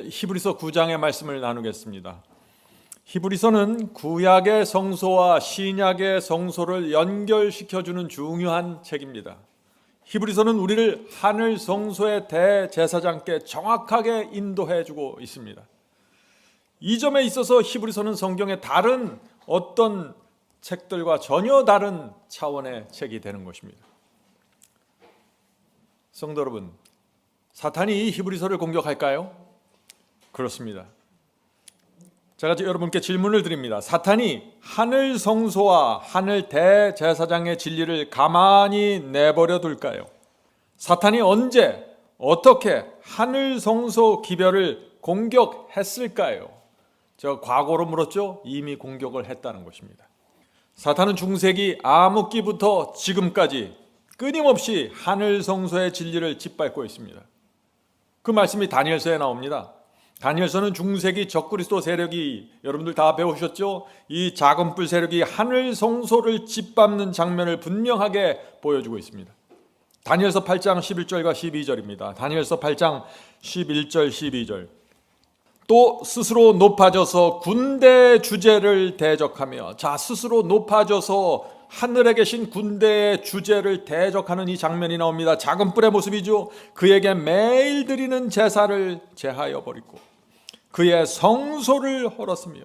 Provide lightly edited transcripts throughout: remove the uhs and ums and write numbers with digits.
히브리서 9장의 말씀을 나누겠습니다. 히브리서는 구약의 성소와 신약의 성소를 연결시켜주는 중요한 책입니다. 히브리서는 우리를 하늘 성소의 대제사장께 정확하게 인도해주고 있습니다. 이 점에 있어서 히브리서는 성경의 다른 어떤 책들과 전혀 다른 차원의 책이 되는 것입니다. 성도 여러분, 사탄이 이 히브리서를 공격할까요? 그렇습니다. 제가 여러분께 질문을 드립니다. 사탄이 하늘 성소와 하늘 대제사장의 진리를 가만히 내버려 둘까요? 사탄이 언제 어떻게 하늘 성소 기별을 공격했을까요? 제가 과거로 물었죠? 이미 공격을 했다는 것입니다. 사탄은 중세기 암흑기부터 지금까지 끊임없이 하늘 성소의 진리를 짓밟고 있습니다. 그 말씀이 다니엘서에 나옵니다. 다니엘서는 중세기 적그리스도 세력이, 여러분들 다 배우셨죠? 이 작은 뿔 세력이 하늘 성소를 짓밟는 장면을 분명하게 보여주고 있습니다. 다니엘서 8장 11절과 12절입니다. 다니엘서 8장 11절 12절. 또 스스로 높아져서 군대 주제를 대적하며, 자, 스스로 높아져서 하늘에 계신 군대의 주제를 대적하는 이 장면이 나옵니다. 작은 뿔의 모습이죠. 그에게 매일 드리는 제사를 제하여 버리고 그의 성소를 헐었으며,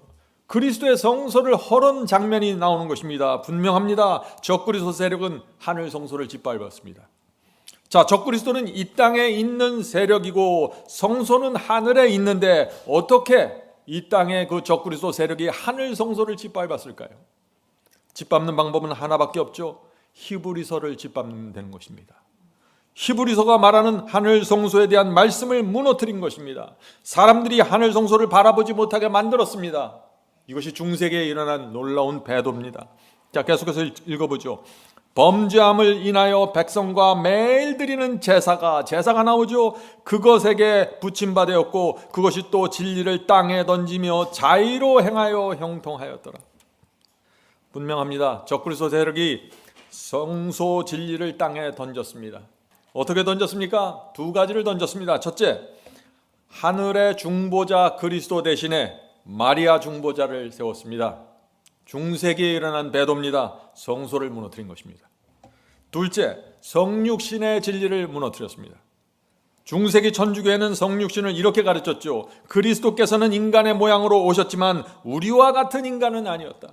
그리스도의 성소를 헐은 장면이 나오는 것입니다. 분명합니다. 적그리스도 세력은 하늘 성소를 짓밟았습니다. 자, 적그리스도는 이 땅에 있는 세력이고 성소는 하늘에 있는데 어떻게 이 땅의 그 적그리스도 세력이 하늘 성소를 짓밟았을까요? 짓밟는 방법은 하나밖에 없죠. 히브리서를 짓밟는 되는 것입니다. 히브리서가 말하는 하늘 성소에 대한 말씀을 무너뜨린 것입니다. 사람들이 하늘 성소를 바라보지 못하게 만들었습니다. 이것이 중세기에 일어난 놀라운 배도입니다. 자, 계속해서 읽어보죠. 범죄함을 인하여 백성과 매일 드리는 제사가 나오죠. 그것에게 붙임받았고 그것이 또 진리를 땅에 던지며 자의로 행하여 형통하였더라. 분명합니다. 적그리스도 세력이 성소 진리를 땅에 던졌습니다. 어떻게 던졌습니까? 두 가지를 던졌습니다. 첫째, 하늘의 중보자 그리스도 대신에 마리아 중보자를 세웠습니다. 중세기에 일어난 배도입니다. 성소를 무너뜨린 것입니다. 둘째, 성육신의 진리를 무너뜨렸습니다. 중세기 천주교회는 성육신을 이렇게 가르쳤죠. 그리스도께서는 인간의 모양으로 오셨지만 우리와 같은 인간은 아니었다.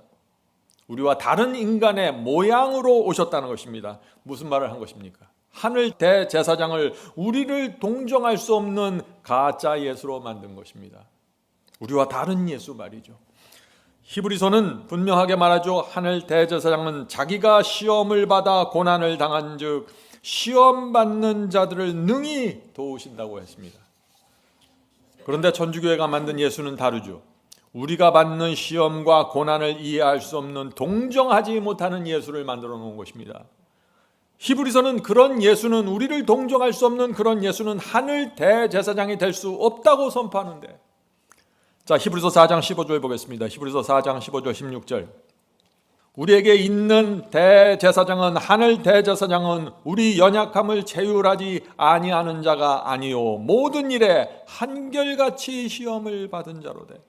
우리와 다른 인간의 모양으로 오셨다는 것입니다. 무슨 말을 한 것입니까? 하늘 대제사장을 우리를 동정할 수 없는 가짜 예수로 만든 것입니다. 우리와 다른 예수 말이죠. 히브리서는 분명하게 말하죠. 하늘 대제사장은 자기가 시험을 받아 고난을 당한 즉 시험 받는 자들을 능히 도우신다고 했습니다. 그런데 천주교회가 만든 예수는 다르죠. 우리가 받는 시험과 고난을 이해할 수 없는, 동정하지 못하는 예수를 만들어 놓은 것입니다. 히브리서는 그런 예수는, 우리를 동정할 수 없는 그런 예수는 하늘 대제사장이 될 수 없다고 선포하는데, 자, 히브리서 4장 15절 보겠습니다. 히브리서 4장 15절 16절. 우리에게 있는 대제사장은, 하늘 대제사장은 우리 연약함을 체휼하지 아니하는 자가 아니요 모든 일에 한결같이 시험을 받은 자로되.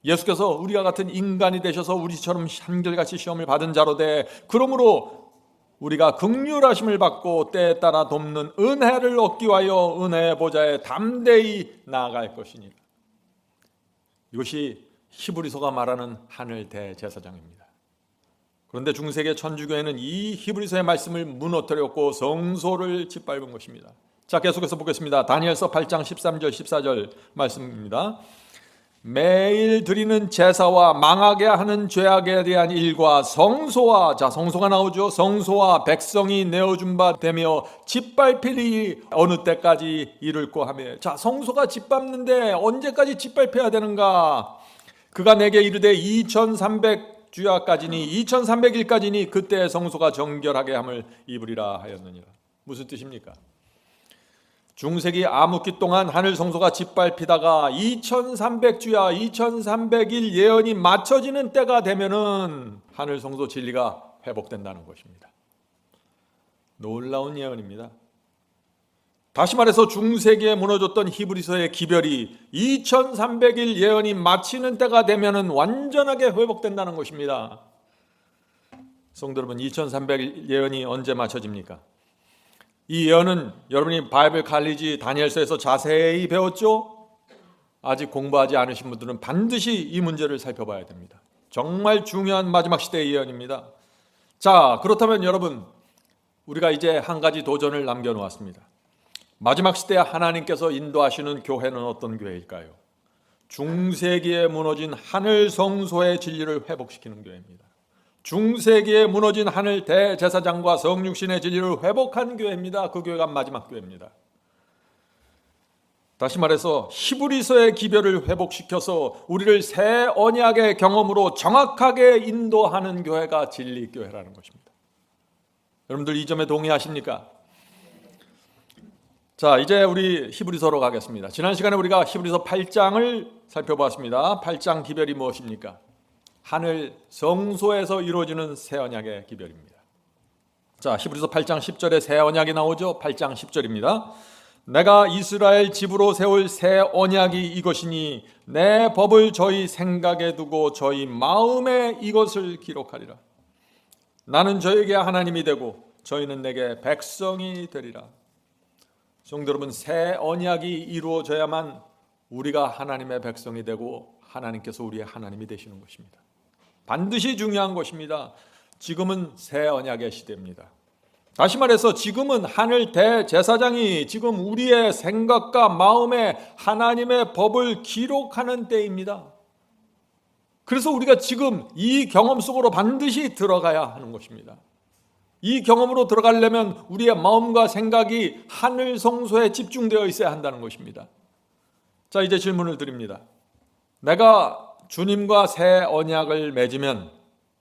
예수께서 우리와 같은 인간이 되셔서 우리처럼 한결같이 시험을 받은 자로되, 그러므로 우리가 긍휼하심을 받고 때에 따라 돕는 은혜를 얻기 위하여 은혜의 보좌에 담대히 나아갈 것이니라. 이것이 히브리서가 말하는 하늘 대제사장입니다. 그런데 중세기 천주교회는 이 히브리서의 말씀을 무너뜨렸고 성소를 짓밟은 것입니다. 자, 계속해서 보겠습니다. 다니엘서 8장 13절 14절 말씀입니다. 매일 드리는 제사와 망하게 하는 죄악에 대한 일과 성소와, 자, 성소가 나오죠. 성소와 백성이 내어준 바 되며 짓밟힐 일이 어느 때까지 이룰고 하며. 자, 성소가 짓밟는데 언제까지 짓밟혀야 되는가? 그가 내게 이르되 2300주야까지니 2300일까지니 그때 성소가 정결하게 함을 입으리라 하였느니라. 무슨 뜻입니까? 중세기 암흑기 동안 하늘 성소가 짓밟히다가 2300주야 2300일 예언이 맞춰지는 때가 되면은 하늘 성소 진리가 회복된다는 것입니다. 놀라운 예언입니다. 다시 말해서 중세기에 무너졌던 히브리서의 기별이 2300일 예언이 마치는 때가 되면은 완전하게 회복된다는 것입니다. 성도 여러분, 2300일 예언이 언제 맞춰집니까? 이 예언은 여러분이 바이블 칼리지 다니엘서에서 자세히 배웠죠? 아직 공부하지 않으신 분들은 반드시 이 문제를 살펴봐야 됩니다. 정말 중요한 마지막 시대의 예언입니다. 자, 그렇다면 여러분, 우리가 이제 한 가지 도전을 남겨놓았습니다. 마지막 시대에 하나님께서 인도하시는 교회는 어떤 교회일까요? 중세기에 무너진 하늘 성소의 진리를 회복시키는 교회입니다. 중세기에 무너진 하늘 대제사장과 성육신의 진리를 회복한 교회입니다. 그 교회가 마지막 교회입니다. 다시 말해서 히브리서의 기별을 회복시켜서 우리를 새 언약의 경험으로 정확하게 인도하는 교회가 진리교회라는 것입니다. 여러분들 이 점에 동의하십니까? 자, 이제 우리 히브리서로 가겠습니다. 지난 시간에 우리가 히브리서 8장을 살펴보았습니다. 8장 기별이 무엇입니까? 하늘 성소에서 이루어지는 새 언약의 기별입니다. 자, 히브리서 8장 10절에 새 언약이 나오죠. 8장 10절입니다. 내가 이스라엘 집으로 세울 새 언약이 이것이니 내 법을 저희 생각에 두고 저희 마음에 이것을 기록하리라. 나는 저에게 하나님이 되고 저희는 내게 백성이 되리라. 성도 여러분, 새 언약이 이루어져야만 우리가 하나님의 백성이 되고 하나님께서 우리의 하나님이 되시는 것입니다. 반드시 중요한 것입니다. 지금은 새 언약의 시대입니다. 다시 말해서 지금은 하늘 대제사장이 지금 우리의 생각과 마음에 하나님의 법을 기록하는 때입니다. 그래서 우리가 지금 이 경험 속으로 반드시 들어가야 하는 것입니다. 이 경험으로 들어가려면 우리의 마음과 생각이 하늘 성소에 집중되어 있어야 한다는 것입니다. 자, 이제 질문을 드립니다. 내가 주님과 새 언약을 맺으면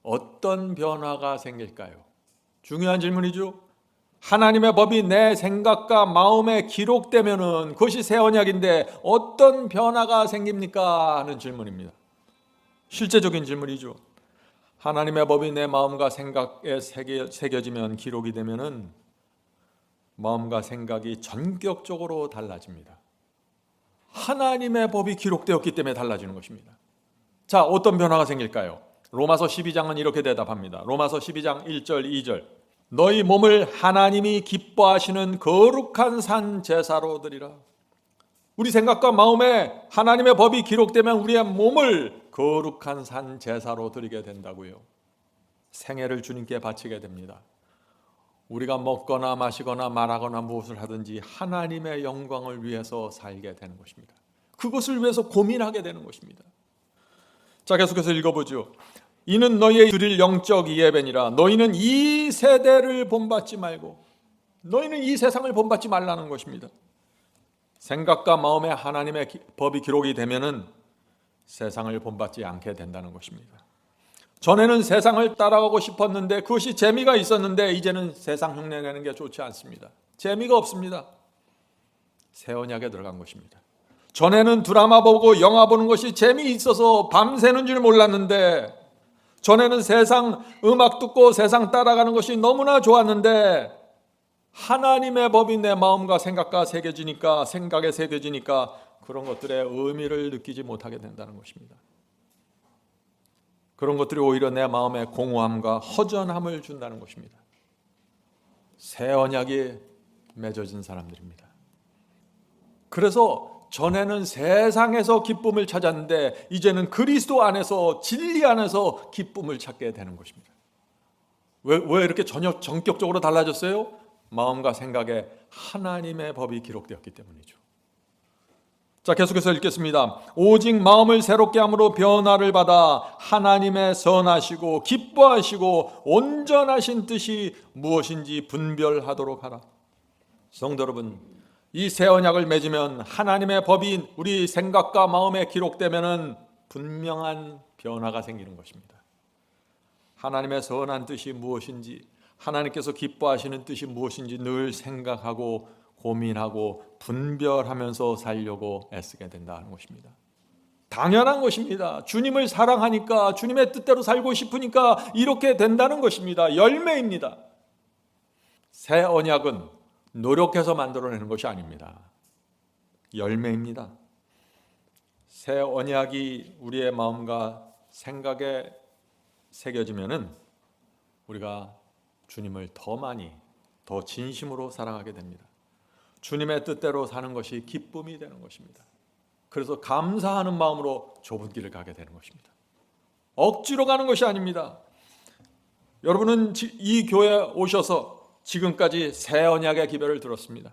어떤 변화가 생길까요? 중요한 질문이죠. 하나님의 법이 내 생각과 마음에 기록되면은 그것이 새 언약인데 어떤 변화가 생깁니까? 하는 질문입니다. 실제적인 질문이죠. 하나님의 법이 내 마음과 생각에 새겨지면, 기록이 되면은 마음과 생각이 전격적으로 달라집니다. 하나님의 법이 기록되었기 때문에 달라지는 것입니다. 자, 어떤 변화가 생길까요? 로마서 12장은 이렇게 대답합니다. 로마서 12장 1절 2절. 너희 몸을 하나님이 기뻐하시는 거룩한 산 제사로 드리라. 우리 생각과 마음에 하나님의 법이 기록되면 우리의 몸을 거룩한 산 제사로 드리게 된다고요. 생애를 주님께 바치게 됩니다. 우리가 먹거나 마시거나 말하거나 무엇을 하든지 하나님의 영광을 위해서 살게 되는 것입니다. 그것을 위해서 고민하게 되는 것입니다. 자, 계속해서 읽어보죠. 이는 너희의 드릴 영적 예배니라. 너희는 이 세대를 본받지 말고, 너희는 이 세상을 본받지 말라는 것입니다. 생각과 마음에 하나님의 법이 기록이 되면은 세상을 본받지 않게 된다는 것입니다. 전에는 세상을 따라가고 싶었는데 그것이 재미가 있었는데 이제는 세상 흉내내는 게 좋지 않습니다. 재미가 없습니다. 새 언약에 들어간 것입니다. 전에는 드라마 보고 영화 보는 것이 재미있어서 밤새는 줄 몰랐는데, 전에는 세상 음악 듣고 세상 따라가는 것이 너무나 좋았는데 하나님의 법이 내 마음과 생각과 새겨지니까, 생각에 새겨지니까 그런 것들의 의미를 느끼지 못하게 된다는 것입니다. 그런 것들이 오히려 내 마음에 공허함과 허전함을 준다는 것입니다. 새 언약이 맺어진 사람들입니다. 그래서 전에는 세상에서 기쁨을 찾았는데 이제는 그리스도 안에서, 진리 안에서 기쁨을 찾게 되는 것입니다. 왜 이렇게 전격적으로 달라졌어요? 마음과 생각에 하나님의 법이 기록되었기 때문이죠. 자, 계속해서 읽겠습니다. 오직 마음을 새롭게 함으로 변화를 받아 하나님의 선하시고 기뻐하시고 온전하신 뜻이 무엇인지 분별하도록 하라. 성도 여러분, 이 새 언약을 맺으면 하나님의 법이 우리 생각과 마음에 기록되면은 분명한 변화가 생기는 것입니다. 하나님의 선한 뜻이 무엇인지, 하나님께서 기뻐하시는 뜻이 무엇인지 늘 생각하고 고민하고 분별하면서 살려고 애쓰게 된다는 것입니다. 당연한 것입니다. 주님을 사랑하니까, 주님의 뜻대로 살고 싶으니까 이렇게 된다는 것입니다. 열매입니다. 새 언약은 노력해서 만들어내는 것이 아닙니다. 열매입니다. 새 언약이 우리의 마음과 생각에 새겨지면은 우리가 주님을 더 많이, 더 진심으로 사랑하게 됩니다. 주님의 뜻대로 사는 것이 기쁨이 되는 것입니다. 그래서 감사하는 마음으로 좁은 길을 가게 되는 것입니다. 억지로 가는 것이 아닙니다. 여러분은 이 교회에 오셔서 지금까지 새 언약의 기별을 들었습니다.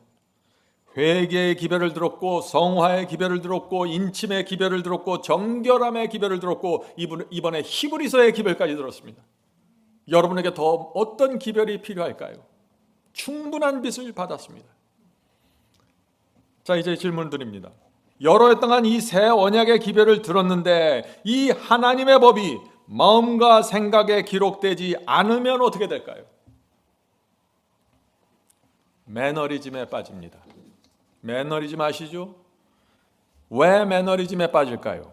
회개의 기별을 들었고, 성화의 기별을 들었고, 인침의 기별을 들었고, 정결함의 기별을 들었고, 이번에 히브리서의 기별까지 들었습니다. 여러분에게 더 어떤 기별이 필요할까요? 충분한 빛을 받았습니다. 자, 이제 질문 드립니다. 여러 해 동안 이 새 언약의 기별을 들었는데 이 하나님의 법이 마음과 생각에 기록되지 않으면 어떻게 될까요? 매너리즘에 빠집니다. 매너리즘 아시죠? 왜 매너리즘에 빠질까요?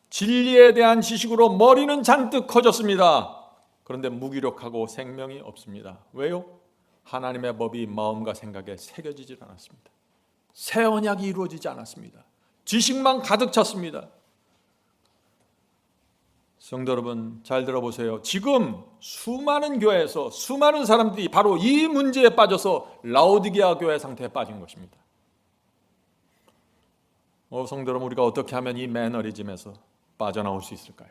진리에 대한 지식으로 머리는 잔뜩 커졌습니다. 그런데 무기력하고 생명이 없습니다. 왜요? 하나님의 법이 마음과 생각에 새겨지질 않았습니다. 새 언약이 이루어지지 않았습니다. 지식만 가득 찼습니다. 성도 여러분, 잘 들어보세요. 지금 수많은 교회에서 수많은 사람들이 바로 이 문제에 빠져서 라오디게아 교회 상태에 빠진 것입니다. 성도 여러분, 우리가 어떻게 하면 이 매너리즘에서 빠져나올 수 있을까요?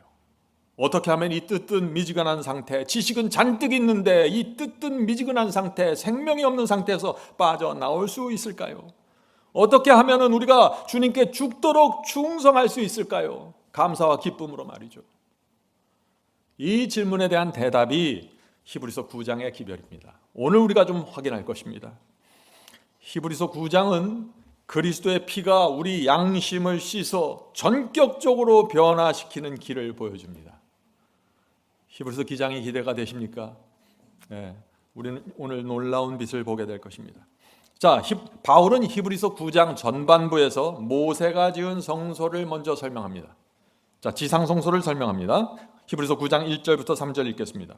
어떻게 하면 이 뜨뜻 미지근한 상태, 지식은 잔뜩 있는데 이 뜨뜻 미지근한 상태, 생명이 없는 상태에서 빠져나올 수 있을까요? 어떻게 하면 우리가 주님께 죽도록 충성할 수 있을까요? 감사와 기쁨으로 말이죠. 이 질문에 대한 대답이 히브리서 9장의 기별입니다. 오늘 우리가 좀 확인할 것입니다. 히브리서 9장은 그리스도의 피가 우리 양심을 씻어 전격적으로 변화시키는 길을 보여줍니다. 히브리서 기장이 기대가 되십니까? 네, 우리는 오늘 놀라운 빛을 보게 될 것입니다. 자, 바울은 히브리서 9장 전반부에서 모세가 지은 성소를 먼저 설명합니다. 자, 지상 성소를 설명합니다. 히브리서 9장 1절부터 3절 읽겠습니다.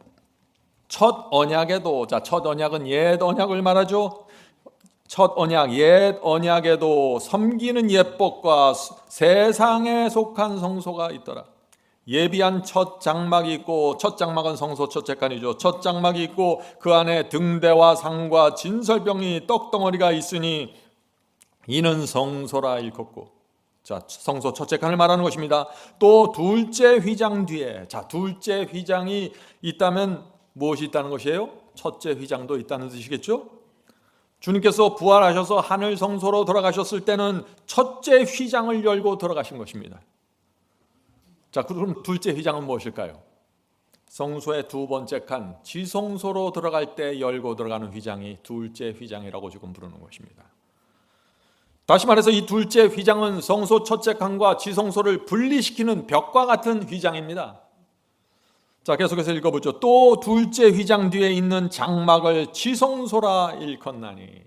첫 언약에도, 자, 첫 언약은 옛 언약을 말하죠. 첫 언약, 옛 언약에도 섬기는 예법과 세상에 속한 성소가 있더라. 예비한 첫 장막이 있고, 첫 장막은 성소 첫 제칸이죠. 첫 장막이 있고 그 안에 등대와 상과 진설병이 떡덩어리가 있으니 이는 성소라 일컫고. 자, 성소 첫 제칸을 말하는 것입니다. 또 둘째 휘장 뒤에, 자, 둘째 휘장이 있다면 무엇이 있다는 것이에요? 첫째 휘장도 있다는 뜻이겠죠? 주님께서 부활하셔서 하늘 성소로 돌아가셨을 때는 첫째 휘장을 열고 들어가신 것입니다. 자, 그럼 둘째 휘장은 무엇일까요? 성소의 두 번째 칸, 지성소로 들어갈 때 열고 들어가는 휘장이 둘째 휘장이라고 지금 부르는 것입니다. 다시 말해서 이 둘째 휘장은 성소 첫째 칸과 지성소를 분리시키는 벽과 같은 휘장입니다. 자, 계속해서 읽어보죠. 또 둘째 휘장 뒤에 있는 장막을 지성소라 일컫나니.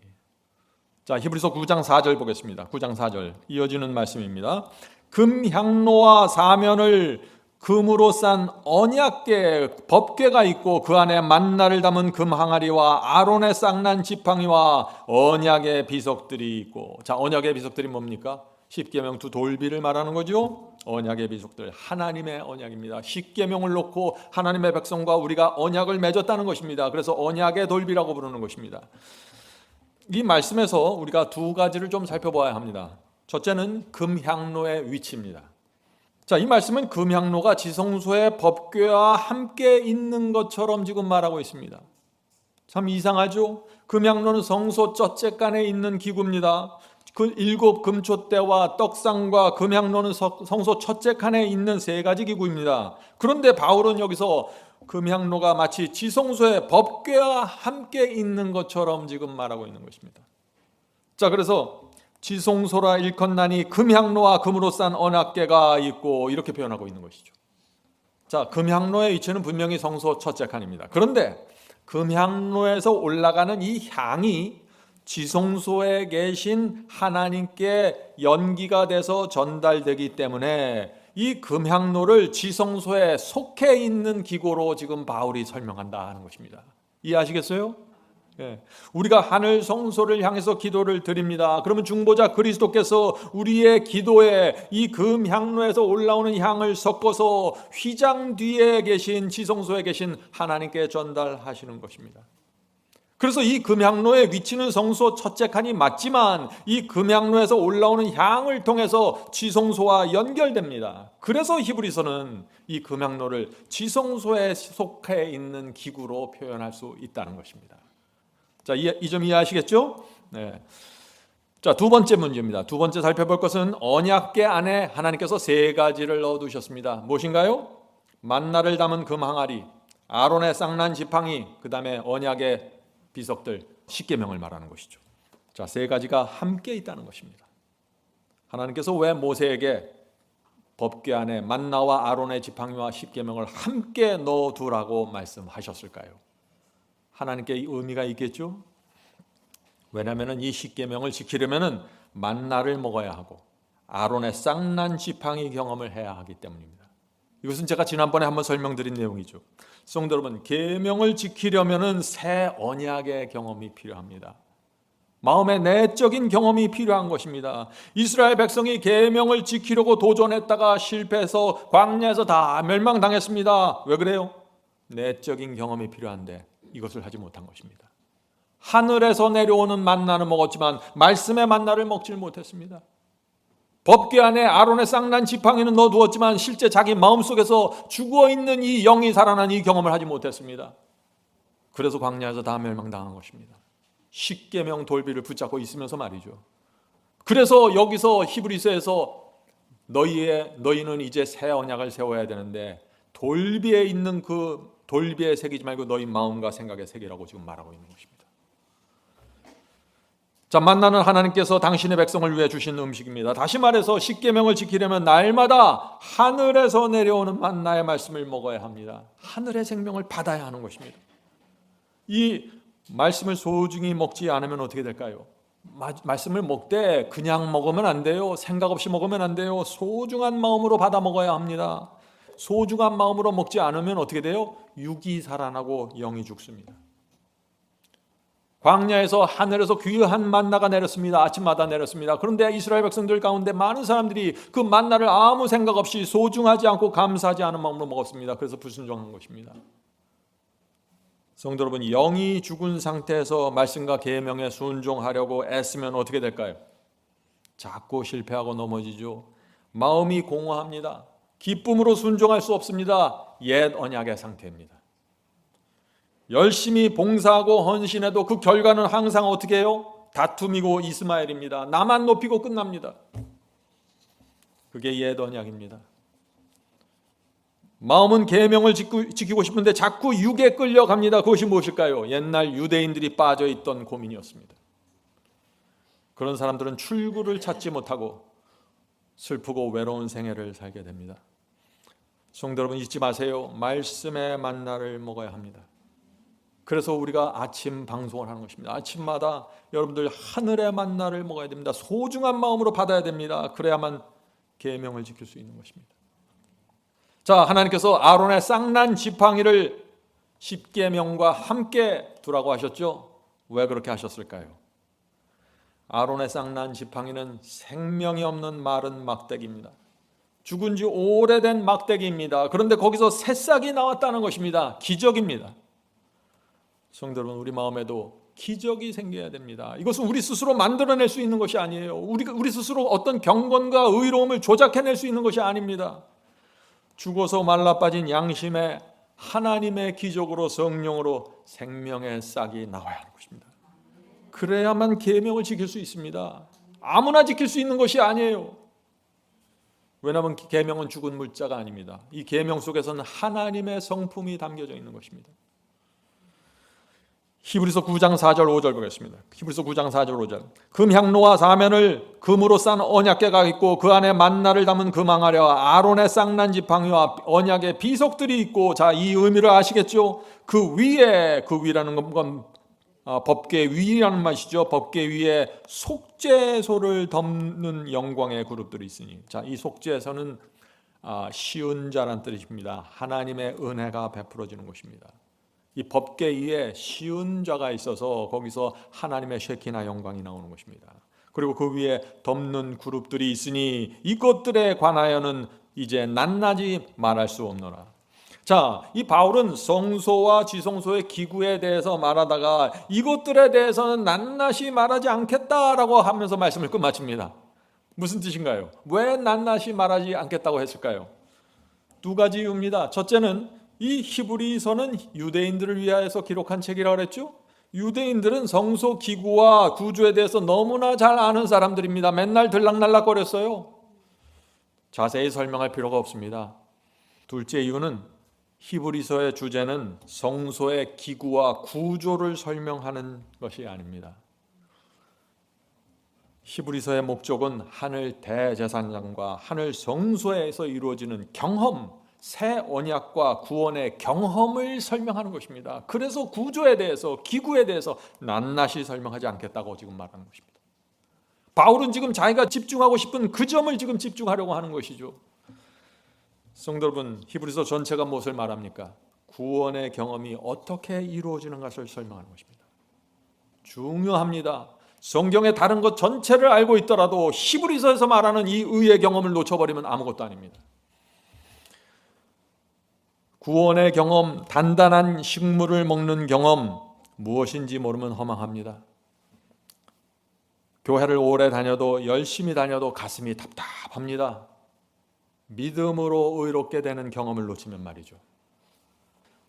자, 히브리서 9장 4절 보겠습니다. 9장 4절 이어지는 말씀입니다. 금향로와 사면을 금으로 싼 언약궤 법궤가 있고 그 안에 만나를 담은 금항아리와 아론의 쌍난 지팡이와 언약의 비석들이 있고. 자, 언약의 비석들이 뭡니까? 십계명 두 돌비를 말하는 거죠. 언약의 비석들, 하나님의 언약입니다. 십계명을 놓고 하나님의 백성과 우리가 언약을 맺었다는 것입니다. 그래서 언약의 돌비라고 부르는 것입니다. 이 말씀에서 우리가 두 가지를 좀 살펴봐야 합니다. 첫째는 금향로의 위치입니다. 자, 이 말씀은 금향로가 지성소의 법궤와 함께 있는 것처럼 지금 말하고 있습니다. 참 이상하죠? 금향로는 성소 첫째간에 있는 기구입니다. 그 7 금촛대와 떡상과 금향로는 성소 첫째 칸에 있는 세 가지 기구입니다. 그런데 바울은 여기서 금향로가 마치 지성소의 법궤와 함께 있는 것처럼 지금 말하고 있는 것입니다. 자, 그래서 지성소라 일컫나니 금향로와 금으로 싼 언약궤가 있고 이렇게 표현하고 있는 것이죠. 자, 금향로의 위치는 분명히 성소 첫째 칸입니다. 그런데 금향로에서 올라가는 이 향이 지성소에 계신 하나님께 연기가 돼서 전달되기 때문에 이 금향로를 지성소에 속해 있는 기구로 지금 바울이 설명한다 하는 것입니다. 이해하시겠어요? 우리가 하늘 성소를 향해서 기도를 드립니다. 그러면 중보자 그리스도께서 우리의 기도에 이 금향로에서 올라오는 향을 섞어서 휘장 뒤에 계신 지성소에 계신 하나님께 전달하시는 것입니다. 그래서 이 금향로의 위치는 성소 첫째 칸이 맞지만 이 금향로에서 올라오는 향을 통해서 지성소와 연결됩니다. 그래서 히브리서는 이 금향로를 지성소에 속해 있는 기구로 표현할 수 있다는 것입니다. 자, 이 점 이해하시겠죠? 네. 자, 두 번째 문제입니다. 두 번째 살펴볼 것은 언약궤 안에 하나님께서 세 가지를 넣어두셨습니다. 무엇인가요? 만나를 담은 금 항아리, 아론의 쌍난 지팡이, 그 다음에 언약의 비석들, 십계명을 말하는 것이죠. 자, 세 가지가 함께 있다는 것입니다. 하나님께서 왜 모세에게 법궤 안에 만나와 아론의 지팡이와 십계명을 함께 넣어두라고 말씀하셨을까요? 하나님께 의미가 있겠죠? 왜냐하면 이 십계명을 지키려면 만나를 먹어야 하고 아론의 쌍난 지팡이 경험을 해야 하기 때문입니다. 이것은 제가 지난번에 한번 설명드린 내용이죠. 성도 여러분, 계명을 지키려면 새 언약의 경험이 필요합니다. 마음의 내적인 경험이 필요한 것입니다. 이스라엘 백성이 계명을 지키려고 도전했다가 실패해서 광야에서 다 멸망당했습니다. 왜 그래요? 내적인 경험이 필요한데 이것을 하지 못한 것입니다. 하늘에서 내려오는 만나는 먹었지만 말씀의 만나를 먹질 못했습니다. 법궤 안에 아론의 쌍난 지팡이는 넣어두었지만 실제 자기 마음속에서 죽어있는 이 영이 살아난 이 경험을 하지 못했습니다. 그래서 광야에서 다 멸망당한 것입니다. 십계명 돌비를 붙잡고 있으면서 말이죠. 그래서 여기서 히브리서에서 너희는 이제 새 언약을 세워야 되는데 돌비에 있는 그 돌비에 새기지 말고 너희 마음과 생각에 새기라고 지금 말하고 있는 것입니다. 자, 만나는 하나님께서 당신의 백성을 위해 주신 음식입니다. 다시 말해서 십계명을 지키려면 날마다 하늘에서 내려오는 만나의 말씀을 먹어야 합니다. 하늘의 생명을 받아야 하는 것입니다. 이 말씀을 소중히 먹지 않으면 어떻게 될까요? 말씀을 먹되 그냥 먹으면 안 돼요. 생각 없이 먹으면 안 돼요. 소중한 마음으로 받아 먹어야 합니다. 소중한 마음으로 먹지 않으면 어떻게 돼요? 육이 살아나고 영이 죽습니다. 광야에서 하늘에서 귀한 만나가 내렸습니다. 아침마다 내렸습니다. 그런데 이스라엘 백성들 가운데 많은 사람들이 그 만나를 아무 생각 없이 소중하지 않고 감사하지 않은 마음으로 먹었습니다. 그래서 불순종한 것입니다. 성도 여러분, 영이 죽은 상태에서 말씀과 계명에 순종하려고 애쓰면 어떻게 될까요? 자꾸 실패하고 넘어지죠. 마음이 공허합니다. 기쁨으로 순종할 수 없습니다. 옛 언약의 상태입니다. 열심히 봉사하고 헌신해도 그 결과는 항상 어떻게 해요? 다툼이고 이스마엘입니다. 나만 높이고 끝납니다. 그게 옛 언약입니다. 마음은 계명을 지키고 싶은데 자꾸 육에 끌려갑니다. 그것이 무엇일까요? 옛날 유대인들이 빠져있던 고민이었습니다. 그런 사람들은 출구를 찾지 못하고 슬프고 외로운 생애를 살게 됩니다. 성도 여러분, 잊지 마세요. 말씀의 만나를 먹어야 합니다. 그래서 우리가 아침 방송을 하는 것입니다. 아침마다 여러분들 하늘의 만나를 먹어야 됩니다. 소중한 마음으로 받아야 됩니다. 그래야만 계명을 지킬 수 있는 것입니다. 자, 하나님께서 아론의 쌍난 지팡이를 십계명과 함께 두라고 하셨죠? 왜 그렇게 하셨을까요? 아론의 쌍난 지팡이는 생명이 없는 마른 막대기입니다. 죽은 지 오래된 막대기입니다. 그런데 거기서 새싹이 나왔다는 것입니다. 기적입니다. 성도 여러분, 우리 마음에도 기적이 생겨야 됩니다. 이것은 우리 스스로 만들어낼 수 있는 것이 아니에요. 우리 스스로 어떤 경건과 의로움을 조작해낼 수 있는 것이 아닙니다. 죽어서 말라빠진 양심에 하나님의 기적으로 성령으로 생명의 싹이 나와야 하는 것입니다. 그래야만 계명을 지킬 수 있습니다. 아무나 지킬 수 있는 것이 아니에요. 왜냐하면 계명은 죽은 물자가 아닙니다. 이 계명 속에서는 하나님의 성품이 담겨져 있는 것입니다. 히브리서 9장 4절 5절 보겠습니다. 히브리서 9장 4절 5절. 금향로와 사면을 금으로 싼 언약궤가 있고 그 안에 만나를 담은 금항아리와 아론의 쌍난 지팡이와 언약의 비석들이 있고, 자, 이 의미를 아시겠죠? 그 위라는 건 법궤 위라는 말이죠. 법궤 위에 속죄소를 덮는 영광의 그룹들이 있으니, 자, 이 속죄소는 쉬운 자란 뜻입니다. 하나님의 은혜가 베풀어지는 곳입니다. 이 법계 위에 쉬운 자가 있어서 거기서 하나님의 쉐키나 영광이 나오는 것입니다. 그리고 그 위에 덮는 그룹들이 있으니 이것들에 관하여는 이제 낱낱이 말할 수 없노라. 자, 이 바울은 성소와 지성소의 기구에 대해서 말하다가 이것들에 대해서는 낱낱이 말하지 않겠다라고 하면서 말씀을 끝마칩니다. 무슨 뜻인가요? 왜 낱낱이 말하지 않겠다고 했을까요? 두 가지 이유입니다. 첫째는 이 히브리서는 유대인들을 위하여서 기록한 책이라고 그랬죠? 유대인들은 성소 기구와 구조에 대해서 너무나 잘 아는 사람들입니다. 맨날 들락날락거렸어요. 자세히 설명할 필요가 없습니다. 둘째 이유는 히브리서의 주제는 성소의 기구와 구조를 설명하는 것이 아닙니다. 히브리서의 목적은 하늘 대제사장과 하늘 성소에서 이루어지는 경험, 새 언약과 구원의 경험을 설명하는 것입니다. 그래서 구조에 대해서, 기구에 대해서 낱낱이 설명하지 않겠다고 지금 말하는 것입니다. 바울은 지금 자기가 집중하고 싶은 그 점을 지금 집중하려고 하는 것이죠. 성도 여러분, 히브리서 전체가 무엇을 말합니까? 구원의 경험이 어떻게 이루어지는 것을 설명하는 것입니다. 중요합니다. 성경의 다른 것 전체를 알고 있더라도 히브리서에서 말하는 이 의의 경험을 놓쳐버리면 아무것도 아닙니다. 구원의 경험, 단단한 식물을 먹는 경험, 무엇인지 모르면 허망합니다. 교회를 오래 다녀도, 열심히 다녀도 가슴이 답답합니다. 믿음으로 의롭게 되는 경험을 놓치면 말이죠.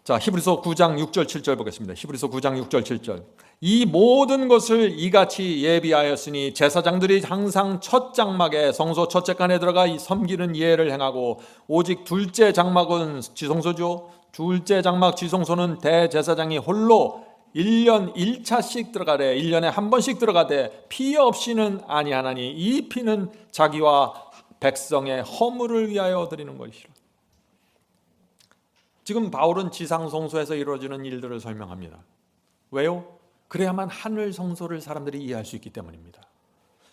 자, 히브리서 9장 6절 7절 보겠습니다. 히브리서 9장 6절 7절. 이 모든 것을 이같이 예비하였으니 제사장들이 항상 첫 장막에 성소 첫째간에 들어가 섬기는 예를 행하고 오직 둘째 장막은 지성소죠. 둘째 장막 지성소는 대제사장이 홀로 1년 1차씩 들어가되 1년에 한 번씩 들어가되 피 없이는 아니하나니 이 피는 자기와 백성의 허물을 위하여 드리는 것이라. 지금 바울은 지상 성소에서 이루어지는 일들을 설명합니다. 왜요? 그래야만 하늘 성소를 사람들이 이해할 수 있기 때문입니다.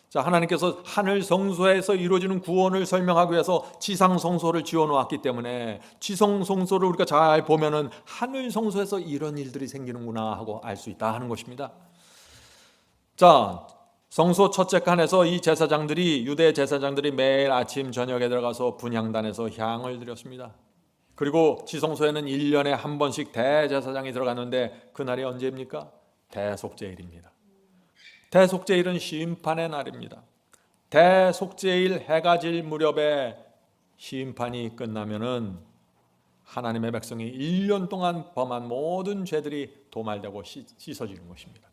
자, 하나님께서 하늘 성소에서 이루어지는 구원을 설명하기 위해서 지상 성소를 지어 놓았기 때문에 지성 성소를 우리가 잘 보면은 하늘 성소에서 이런 일들이 생기는구나 하고 알 수 있다 하는 것입니다. 자, 성소 첫째 칸에서 이 제사장들이, 유대 제사장들이 매일 아침 저녁에 들어가서 분향단에서 향을 드렸습니다. 그리고 지성소에는 1년에 한 번씩 대제사장이 들어갔는데 그날이 언제입니까? 대속죄일입니다. 대속죄일은 심판의 날입니다. 대속죄일 해가 질 무렵에 심판이 끝나면은 하나님의 백성이 1년 동안 범한 모든 죄들이 도말되고 씻어지는 것입니다.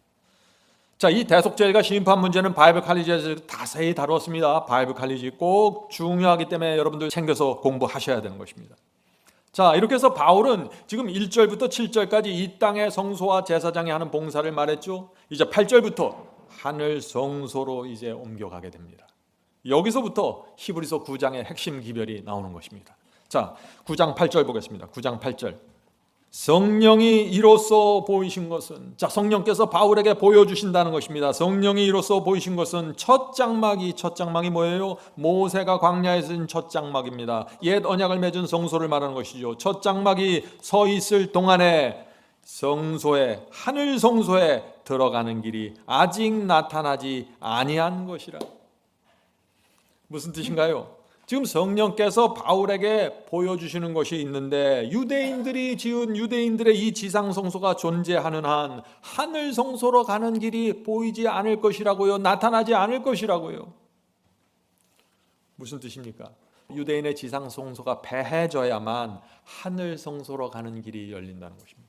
자, 이 대속죄일과 심판 문제는 바이블 칼리지에서 자세히 다뤘습니다. 바이블 칼리지 꼭 중요하기 때문에 여러분들 챙겨서 공부하셔야 되는 것입니다. 자, 이렇게 해서 바울은 지금 1절부터 7절까지 이 땅의 성소와 제사장이 하는 봉사를 말했죠. 이제 8절부터 하늘 성소로 이제 옮겨가게 됩니다. 여기서부터 히브리서 9장의 핵심 기별이 나오는 것입니다. 자, 9장 8절 보겠습니다. 9장 8절. 성령이 이로써 보이신 것은, 자, 성령께서 바울에게 보여주신다는 것입니다. 성령이 이로써 보이신 것은 첫 장막이 뭐예요? 모세가 광야에서 쓴 첫 장막입니다. 옛 언약을 맺은 성소를 말하는 것이죠. 첫 장막이 서 있을 동안에 성소에, 하늘 성소에 들어가는 길이 아직 나타나지 아니한 것이라. 무슨 뜻인가요? 지금 성령께서 바울에게 보여주시는 것이 있는데 유대인들이 지은 유대인들의 이 지상 성소가 존재하는 한 하늘 성소로 가는 길이 보이지 않을 것이라고요. 나타나지 않을 것이라고요. 무슨 뜻입니까? 유대인의 지상 성소가 배해져야만 하늘 성소로 가는 길이 열린다는 것입니다.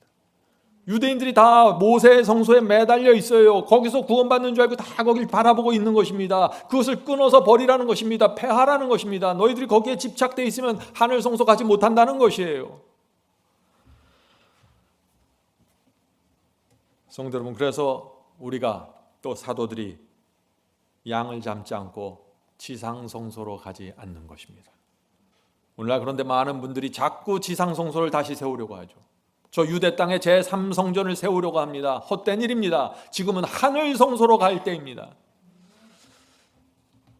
유대인들이 다 모세의 성소에 매달려 있어요. 거기서 구원받는 줄 알고 다 거길 바라보고 있는 것입니다. 그것을 끊어서 버리라는 것입니다. 폐하라는 것입니다. 너희들이 거기에 집착되어 있으면 하늘 성소 가지 못한다는 것이에요. 성도 여러분, 그래서 우리가 또 사도들이 양을 잡지 않고 지상 성소로 가지 않는 것입니다. 오늘날 그런데 많은 분들이 자꾸 지상 성소를 다시 세우려고 하죠. 저 유대 땅에 제3성전을 세우려고 합니다. 헛된 일입니다. 지금은 하늘 성소로 갈 때입니다.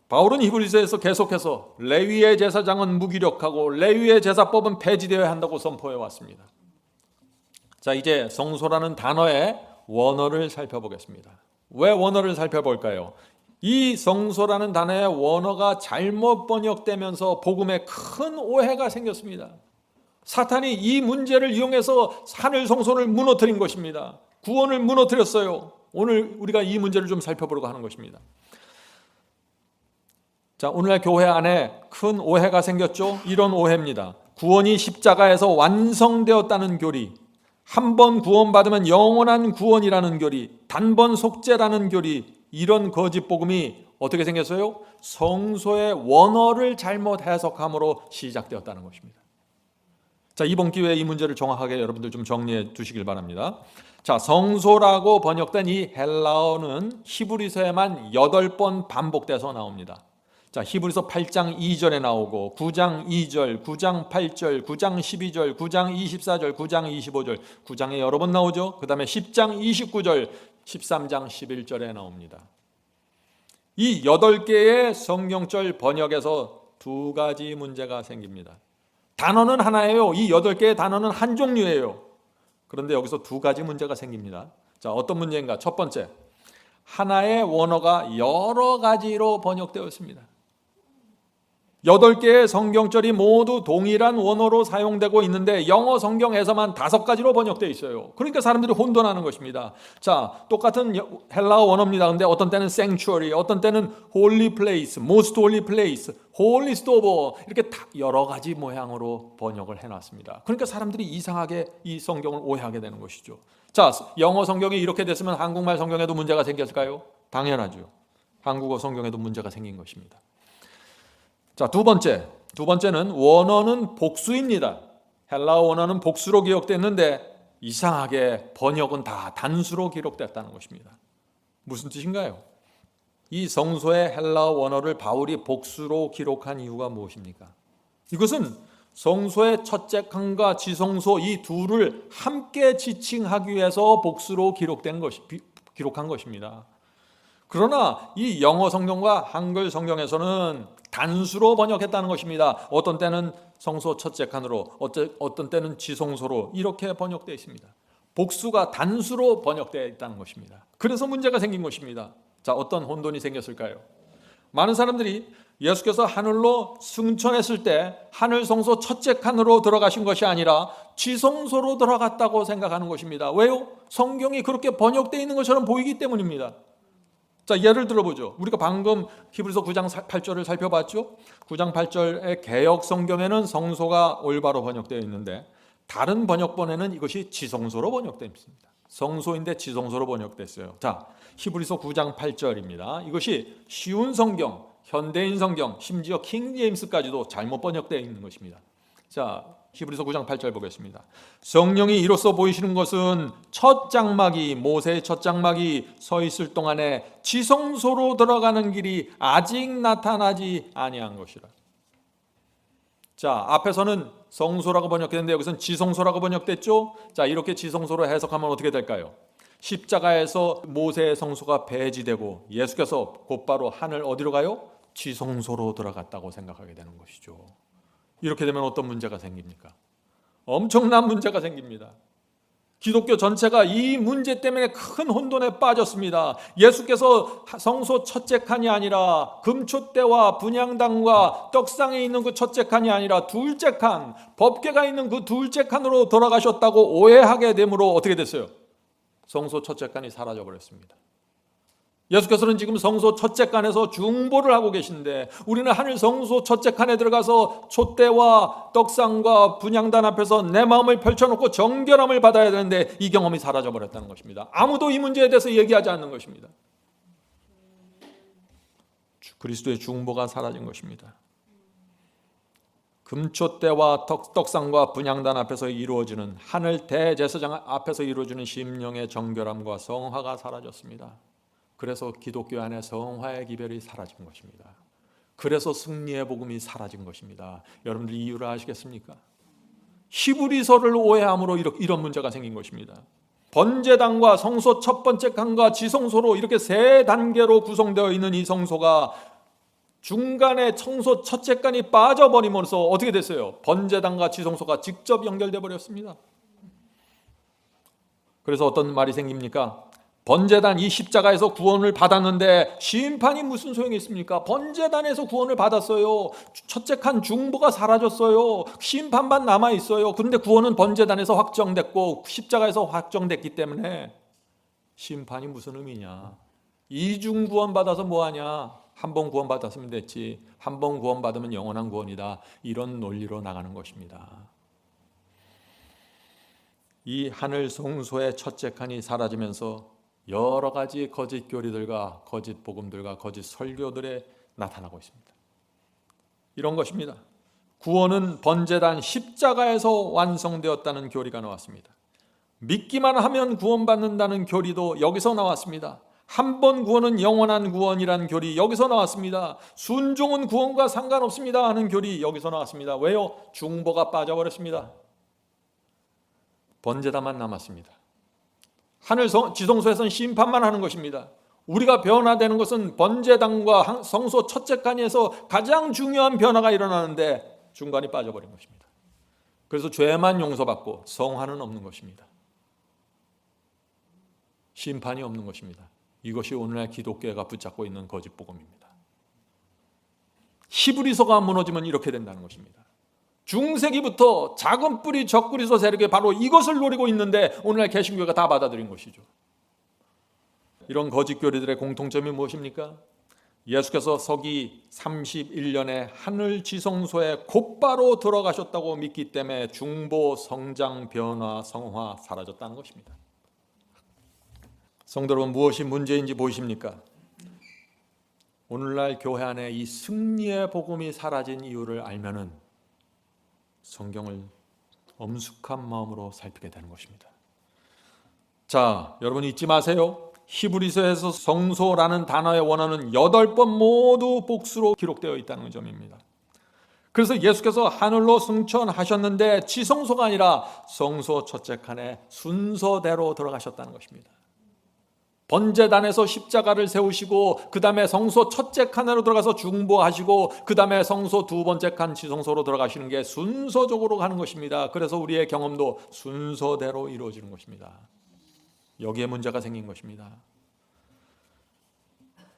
바울은 히브리서에서 계속해서 레위의 제사장은 무기력하고 레위의 제사법은 폐지되어야 한다고 선포해 왔습니다. 자, 이제 성소라는 단어의 원어를 살펴보겠습니다. 왜 원어를 살펴볼까요? 이 성소라는 단어의 원어가 잘못 번역되면서 복음에 큰 오해가 생겼습니다. 사탄이 이 문제를 이용해서 하늘 성소를 무너뜨린 것입니다. 구원을 무너뜨렸어요. 오늘 우리가 이 문제를 좀 살펴보려고 하는 것입니다. 자, 오늘날 교회 안에 큰 오해가 생겼죠? 이런 오해입니다. 구원이 십자가에서 완성되었다는 교리, 한 번 구원받으면 영원한 구원이라는 교리, 단번 속죄라는 교리, 이런 거짓 복음이 어떻게 생겼어요? 성소의 원어를 잘못 해석함으로 시작되었다는 것입니다. 자, 이번 기회에 이 문제를 정확하게 여러분들 좀 정리해 두시길 바랍니다. 자, 성소라고 번역된 이 헬라어는 히브리서에만 8번 반복돼서 나옵니다. 자, 히브리서 8장 2절에 나오고 9장 2절, 9장 8절, 9장 12절, 9장 24절, 9장 25절, 9장에 여러 번 나오죠. 그 다음에 10장 29절, 13장 11절에 나옵니다. 이 8개의 성경절 번역에서 두 가지 문제가 생깁니다. 단어는 하나예요. 이 8개의 단어는 한 종류예요. 그런데 여기서 두 가지 문제가 생깁니다. 자, 어떤 문제인가? 첫 번째, 하나의 원어가 여러 가지로 번역되어 있습니다. 8개의 성경절이 모두 동일한 원어로 사용되고 있는데 영어 성경에서만 5가지로 번역되어 있어요. 그러니까 사람들이 혼돈하는 것입니다. 자, 똑같은 헬라어 원어입니다. 근데 어떤 때는 sanctuary, 어떤 때는 holy place, most holy place, holiest of all, 이렇게 다 여러 가지 모양으로 번역을 해놨습니다. 그러니까 사람들이 이상하게 이 성경을 오해하게 되는 것이죠. 자, 영어 성경이 이렇게 됐으면 한국말 성경에도 문제가 생겼을까요? 당연하죠. 한국어 성경에도 문제가 생긴 것입니다. 자, 두 번째는 원어는 복수입니다. 헬라어 원어는 복수로 기록됐는데 이상하게 번역은 다 단수로 기록됐다는 것입니다. 무슨 뜻인가요? 이 성소의 헬라어 원어를 바울이 복수로 기록한 이유가 무엇입니까? 이것은 성소의 첫째 칸과 지성소 이 둘을 함께 지칭하기 위해서 복수로 기록한 것입니다. 그러나 이 영어 성경과 한글 성경에서는 단수로 번역했다는 것입니다. 어떤 때는 성소 첫째 칸으로, 어떤 때는 지성소로 이렇게 번역되어 있습니다. 복수가 단수로 번역되어 있다는 것입니다. 그래서 문제가 생긴 것입니다. 자, 어떤 혼돈이 생겼을까요? 많은 사람들이 예수께서 하늘로 승천했을 때 하늘 성소 첫째 칸으로 들어가신 것이 아니라 지성소로 들어갔다고 생각하는 것입니다. 왜요? 성경이 그렇게 번역되어 있는 것처럼 보이기 때문입니다. 자, 예를 들어보죠. 우리가 방금 히브리서 9장 8절을 살펴봤죠. 9장 8절의 개역 성경에는 성소가 올바로 번역되어 있는데 다른 번역본에는 이것이 지성소로 번역되어 있습니다. 성소인데 지성소로 번역됐어요. 자, 히브리서 9장 8절입니다. 이것이 쉬운 성경, 현대인 성경, 심지어 킹 제임스까지도 잘못 번역되어 있는 것입니다. 자, 히브리서 9장 8절 보겠습니다. 성령이 이로써 보이시는 것은 첫 장막이, 모세의 첫 장막이 서 있을 동안에 지성소로 들어가는 길이 아직 나타나지 아니한 것이라. 자, 앞에서는 성소라고 번역했는데 여기서는 지성소라고 번역됐죠. 자, 이렇게 지성소로 해석하면 어떻게 될까요? 십자가에서 모세의 성소가 폐지되고 예수께서 곧바로 하늘 어디로 가요? 지성소로 들어갔다고 생각하게 되는 것이죠. 이렇게 되면 어떤 문제가 생깁니까? 엄청난 문제가 생깁니다. 기독교 전체가 이 문제 때문에 큰 혼돈에 빠졌습니다. 예수께서 성소 첫째 칸이 아니라 금촛대와 분향단과 떡상에 있는 그 첫째 칸이 아니라 둘째 칸, 법궤가 있는 그 둘째 칸으로 돌아가셨다고 오해하게 되므로 어떻게 됐어요? 성소 첫째 칸이 사라져 버렸습니다. 예수께서는 지금 성소 첫째 칸에서 중보를 하고 계신데 우리는 하늘 성소 첫째 칸에 들어가서 촛대와 떡상과 분향단 앞에서 내 마음을 펼쳐놓고 정결함을 받아야 되는데 이 경험이 사라져버렸다는 것입니다. 아무도 이 문제에 대해서 얘기하지 않는 것입니다. 그리스도의 중보가 사라진 것입니다. 금촛대와 떡상과 분향단 앞에서 이루어지는 하늘 대제사장 앞에서 이루어지는 심령의 정결함과 성화가 사라졌습니다. 그래서 기독교 안에 성화의 기별이 사라진 것입니다. 그래서 승리의 복음이 사라진 것입니다. 여러분들이 이유를 아시겠습니까? 히브리서를 오해함으로 이런 문제가 생긴 것입니다. 번제단과 성소 첫 번째 칸과 지성소로 이렇게 세 단계로 구성되어 있는 이 성소가 중간에 성소 첫째 칸이 빠져버리면서 어떻게 됐어요? 번제단과 지성소가 직접 연결돼 버렸습니다. 그래서 어떤 말이 생깁니까? 번제단, 이 십자가에서 구원을 받았는데 심판이 무슨 소용이 있습니까? 번제단에서 구원을 받았어요. 첫째 칸 중보가 사라졌어요. 심판만 남아있어요. 그런데 구원은 번제단에서 확정됐고 십자가에서 확정됐기 때문에 심판이 무슨 의미냐? 이중 구원 받아서 뭐하냐? 한 번 구원 받았으면 됐지. 한 번 구원 받으면 영원한 구원이다. 이런 논리로 나가는 것입니다. 이 하늘 성소의 첫째 칸이 사라지면서 여러 가지 거짓 교리들과 거짓 복음들과 거짓 설교들에 나타나고 있습니다. 이런 것입니다. 구원은 번제단 십자가에서 완성되었다는 교리가 나왔습니다. 믿기만 하면 구원받는다는 교리도 여기서 나왔습니다. 한 번 구원은 영원한 구원이라는 교리 여기서 나왔습니다. 순종은 구원과 상관없습니다 하는 교리 여기서 나왔습니다. 왜요? 중보가 빠져버렸습니다. 번제단만 남았습니다. 하늘 지성소에서는 심판만 하는 것입니다. 우리가 변화되는 것은 번제단과 성소 첫째 칸에서 가장 중요한 변화가 일어나는데 중간이 빠져버린 것입니다. 그래서 죄만 용서받고 성화는 없는 것입니다. 심판이 없는 것입니다. 이것이 오늘날 기독교가 붙잡고 있는 거짓 복음입니다. 히브리서가 무너지면 이렇게 된다는 것입니다. 중세기부터 작은 뿌리 적그리스도 세력이 바로 이것을 노리고 있는데 오늘날 개신교가 다 받아들인 것이죠. 이런 거짓 교리들의 공통점이 무엇입니까? 예수께서 서기 31년에 하늘 지성소에 곧바로 들어가셨다고 믿기 때문에 중보, 성장, 변화, 성화 사라졌다는 것입니다. 성도 여러분, 무엇이 문제인지 보이십니까? 오늘날 교회 안에 이 승리의 복음이 사라진 이유를 알면은 성경을 엄숙한 마음으로 살피게 되는 것입니다. 자, 여러분 잊지 마세요. 히브리서에서 성소라는 단어의 원어는 8번 모두 복수로 기록되어 있다는 점입니다. 그래서 예수께서 하늘로 승천하셨는데 지성소가 아니라 성소 첫째 칸에 순서대로 들어가셨다는 것입니다. 번제단에서 십자가를 세우시고 그 다음에 성소 첫째 칸으로 들어가서 중보하시고 그 다음에 성소 두 번째 칸 지성소로 들어가시는 게 순서적으로 가는 것입니다. 그래서 우리의 경험도 순서대로 이루어지는 것입니다. 여기에 문제가 생긴 것입니다.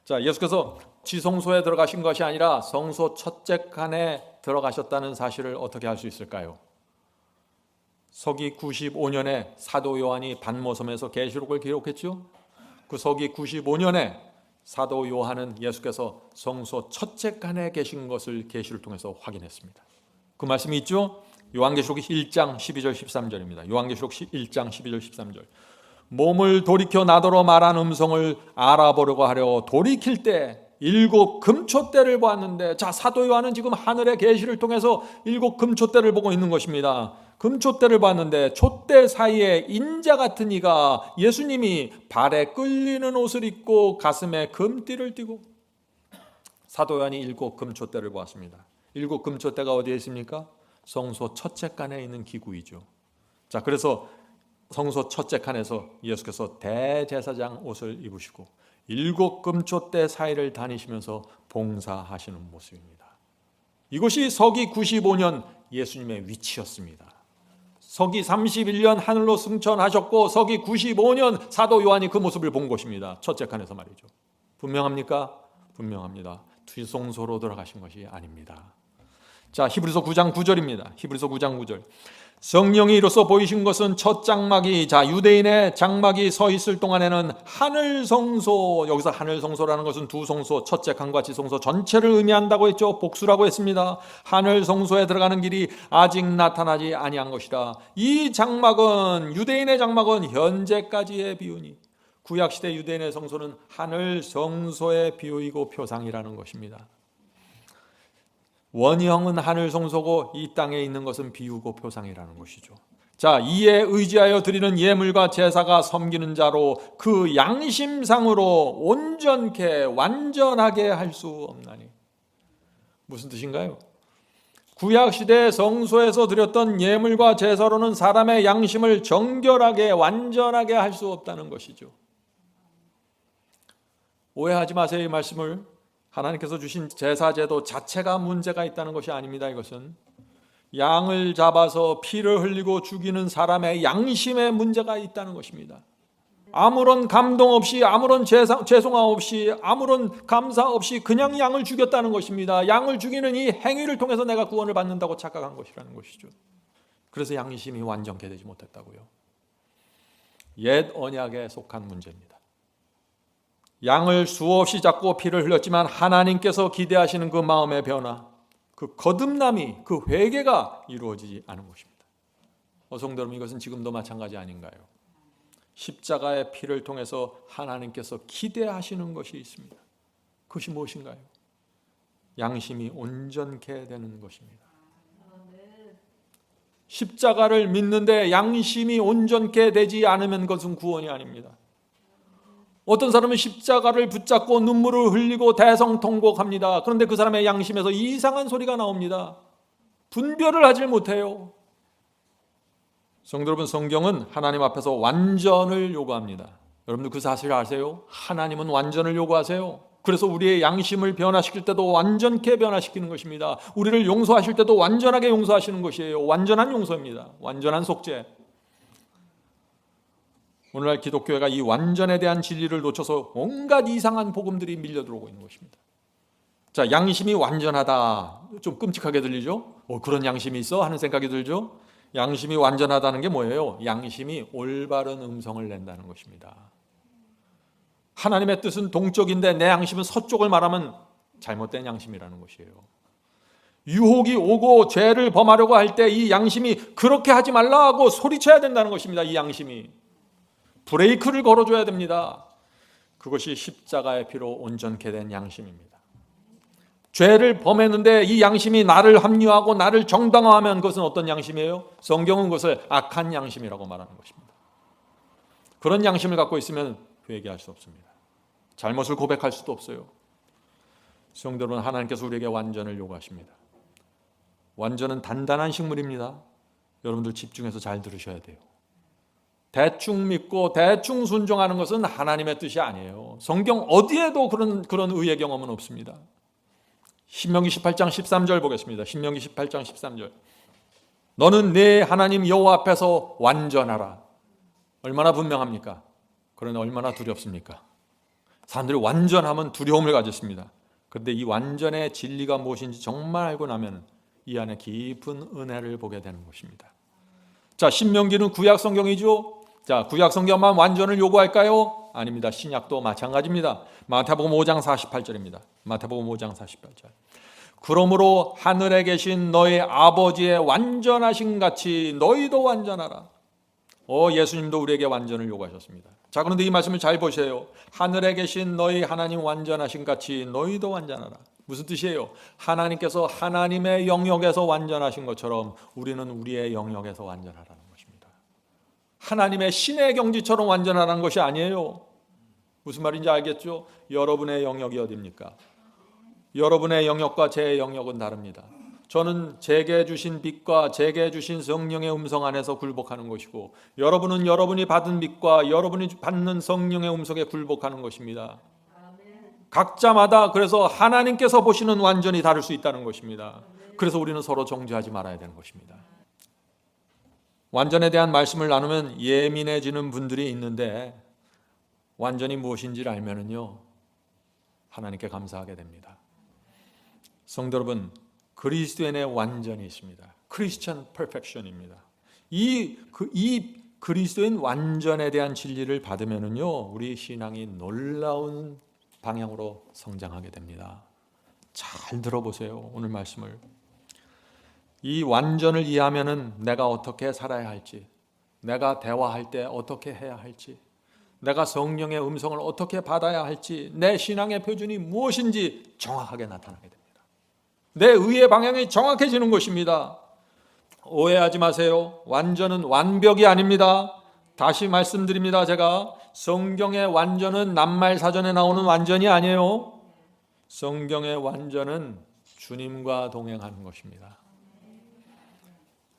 자, 예수께서 지성소에 들어가신 것이 아니라 성소 첫째 칸에 들어가셨다는 사실을 어떻게 알 수 있을까요? 서기 95년에 사도 요한이 반모섬에서 계시록을 기록했죠. 그 서기 95년에 사도 요한은 예수께서 성소 첫째 칸에 계신 것을 계시를 통해서 확인했습니다. 그 말씀이 있죠. 요한계시록 1장 12절 13절입니다. 요한계시록 1장 12절 13절. 몸을 돌이켜 나더러 말한 음성을 알아보려고 하려 돌이킬 때 7 금초대를 보았는데, 자, 사도 요한은 지금 하늘의 계시를 통해서 7 금초대를 보고 있는 것입니다. 금초대를 봤는데 촛대 사이에 인자 같은 이가, 예수님이 발에 끌리는 옷을 입고 가슴에 금띠를 띠고, 사도 요한이 7 금초대를 보았습니다. 7 금초대가 어디에 있습니까? 성소 첫째 칸에 있는 기구이죠. 자, 그래서 성소 첫째 칸에서 예수께서 대제사장 옷을 입으시고 7 금초대 사이를 다니시면서 봉사하시는 모습입니다. 이것이 서기 95년 예수님의 위치였습니다. 서기 31년 하늘로 승천하셨고 서기 95년 사도 요한이 그 모습을 본 것입니다. 첫째 칸에서 말이죠. 분명합니까? 분명합니다. 뒤성소로 들어가신 것이 아닙니다. 자, 히브리서 9장 9절입니다. 히브리서 9장 9절. 성령이 이로써 보이신 것은 첫 장막이, 자, 유대인의 장막이 서 있을 동안에는 하늘 성소, 여기서 하늘 성소라는 것은 두 성소, 첫째 칸과 지성소 전체를 의미한다고 했죠. 복수라고 했습니다. 하늘 성소에 들어가는 길이 아직 나타나지 아니한 것이다. 이 장막은, 유대인의 장막은 현재까지의 비유니, 구약시대 유대인의 성소는 하늘 성소의 비유이고 표상이라는 것입니다. 원형은 하늘 성소고 이 땅에 있는 것은 비유고 표상이라는 것이죠. 자, 이에 의지하여 드리는 예물과 제사가 섬기는 자로 그 양심상으로 온전케 완전하게 할 수 없나니. 무슨 뜻인가요? 구약시대 성소에서 드렸던 예물과 제사로는 사람의 양심을 정결하게 완전하게 할 수 없다는 것이죠. 오해하지 마세요. 이 말씀을. 하나님께서 주신 제사제도 자체가 문제가 있다는 것이 아닙니다. 이것은 양을 잡아서 피를 흘리고 죽이는 사람의 양심에 문제가 있다는 것입니다. 아무런 감동 없이, 아무런 죄송함 없이, 아무런 감사 없이 그냥 양을 죽였다는 것입니다. 양을 죽이는 이 행위를 통해서 내가 구원을 받는다고 착각한 것이라는 것이죠. 그래서 양심이 완전케 되지 못했다고요. 옛 언약에 속한 문제입니다. 양을 수없이 잡고 피를 흘렸지만 하나님께서 기대하시는 그 마음의 변화, 그 거듭남이, 그 회개가 이루어지지 않은 것입니다. 성도 여러분, 이것은 지금도 마찬가지 아닌가요? 십자가의 피를 통해서 하나님께서 기대하시는 것이 있습니다. 그것이 무엇인가요? 양심이 온전케 되는 것입니다. 십자가를 믿는데 양심이 온전케 되지 않으면 그것은 구원이 아닙니다. 어떤 사람은 십자가를 붙잡고 눈물을 흘리고 대성통곡합니다. 그런데 그 사람의 양심에서 이상한 소리가 나옵니다. 분별을 하지 못해요. 성도 여러분, 성경은 하나님 앞에서 완전을 요구합니다. 여러분들 그 사실 아세요? 하나님은 완전을 요구하세요. 그래서 우리의 양심을 변화시킬 때도 완전케 변화시키는 것입니다. 우리를 용서하실 때도 완전하게 용서하시는 것이에요. 완전한 용서입니다. 완전한 속죄. 오늘날 기독교회가 이 완전에 대한 진리를 놓쳐서 온갖 이상한 복음들이 밀려 들어오고 있는 것입니다. 자, 양심이 완전하다. 좀 끔찍하게 들리죠? 그런 양심이 있어? 하는 생각이 들죠? 양심이 완전하다는 게 뭐예요? 양심이 올바른 음성을 낸다는 것입니다. 하나님의 뜻은 동쪽인데 내 양심은 서쪽을 말하면 잘못된 양심이라는 것이에요. 유혹이 오고 죄를 범하려고 할 때 이 양심이 그렇게 하지 말라고 소리쳐야 된다는 것입니다. 이 양심이 브레이크를 걸어줘야 됩니다. 그것이 십자가의 피로 온전케 된 양심입니다. 죄를 범했는데 이 양심이 나를 합리화하고 나를 정당화하면 그것은 어떤 양심이에요? 성경은 그것을 악한 양심이라고 말하는 것입니다. 그런 양심을 갖고 있으면 회개할 수 없습니다. 잘못을 고백할 수도 없어요. 성도 여러분, 하나님께서 우리에게 완전을 요구하십니다. 완전은 단단한 식물입니다. 여러분들 집중해서 잘 들으셔야 돼요. 대충 믿고 대충 순종하는 것은 하나님의 뜻이 아니에요. 성경 어디에도 그런 의의 경험은 없습니다. 신명기 18장 13절 보겠습니다. 신명기 18장 13절. 너는 네 하나님 여호와 앞에서 완전하라. 얼마나 분명합니까? 그러나 얼마나 두렵습니까? 사람들이 완전하면 두려움을 가졌습니다. 그런데 이 완전의 진리가 무엇인지 정말 알고 나면 이 안에 깊은 은혜를 보게 되는 것입니다. 자, 신명기는 구약 성경이죠. 자, 구약 성경만 완전을 요구할까요? 아닙니다. 신약도 마찬가지입니다. 마태복음 5장 48절입니다. 마태복음 5장 48절. 그러므로 하늘에 계신 너희 아버지의 완전하신 같이 너희도 완전하라. 예수님도 우리에게 완전을 요구하셨습니다. 자, 그런데 이 말씀을 잘 보세요. 하늘에 계신 너희 하나님 완전하신 같이 너희도 완전하라. 무슨 뜻이에요? 하나님께서 하나님의 영역에서 완전하신 것처럼 우리는 우리의 영역에서 완전하라는 것입니다. 하나님의 신의 경지처럼 완전하라는 것이 아니에요. 무슨 말인지 알겠죠? 여러분의 영역이 어디입니까? 여러분의 영역과 제 영역은 다릅니다. 저는 제게 주신 빛과 제게 주신 성령의 음성 안에서 굴복하는 것이고, 여러분은 여러분이 받은 빛과 여러분이 받는 성령의 음성에 굴복하는 것입니다. 각자마다 그래서 하나님께서 보시는 완전히 다를 수 있다는 것입니다. 그래서 우리는 서로 정죄하지 말아야 되는 것입니다. 완전에 대한 말씀을 나누면 예민해지는 분들이 있는데, 완전이 무엇인지를 알면은요, 하나님께 감사하게 됩니다. 성도 여러분, 그리스도인의 완전이 있습니다. 크리스천 퍼펙션입니다. 이 그리스도인 완전에 대한 진리를 받으면은요, 우리 신앙이 놀라운 방향으로 성장하게 됩니다. 잘 들어보세요, 오늘 말씀을. 이 완전을 이해하면은 내가 어떻게 살아야 할지, 내가 대화할 때 어떻게 해야 할지, 내가 성령의 음성을 어떻게 받아야 할지, 내 신앙의 표준이 무엇인지 정확하게 나타나게 됩니다. 내 의의 방향이 정확해지는 것입니다. 오해하지 마세요. 완전은 완벽이 아닙니다. 다시 말씀드립니다. 제가 성경의 완전은 낱말 사전에 나오는 완전이 아니에요. 성경의 완전은 주님과 동행하는 것입니다.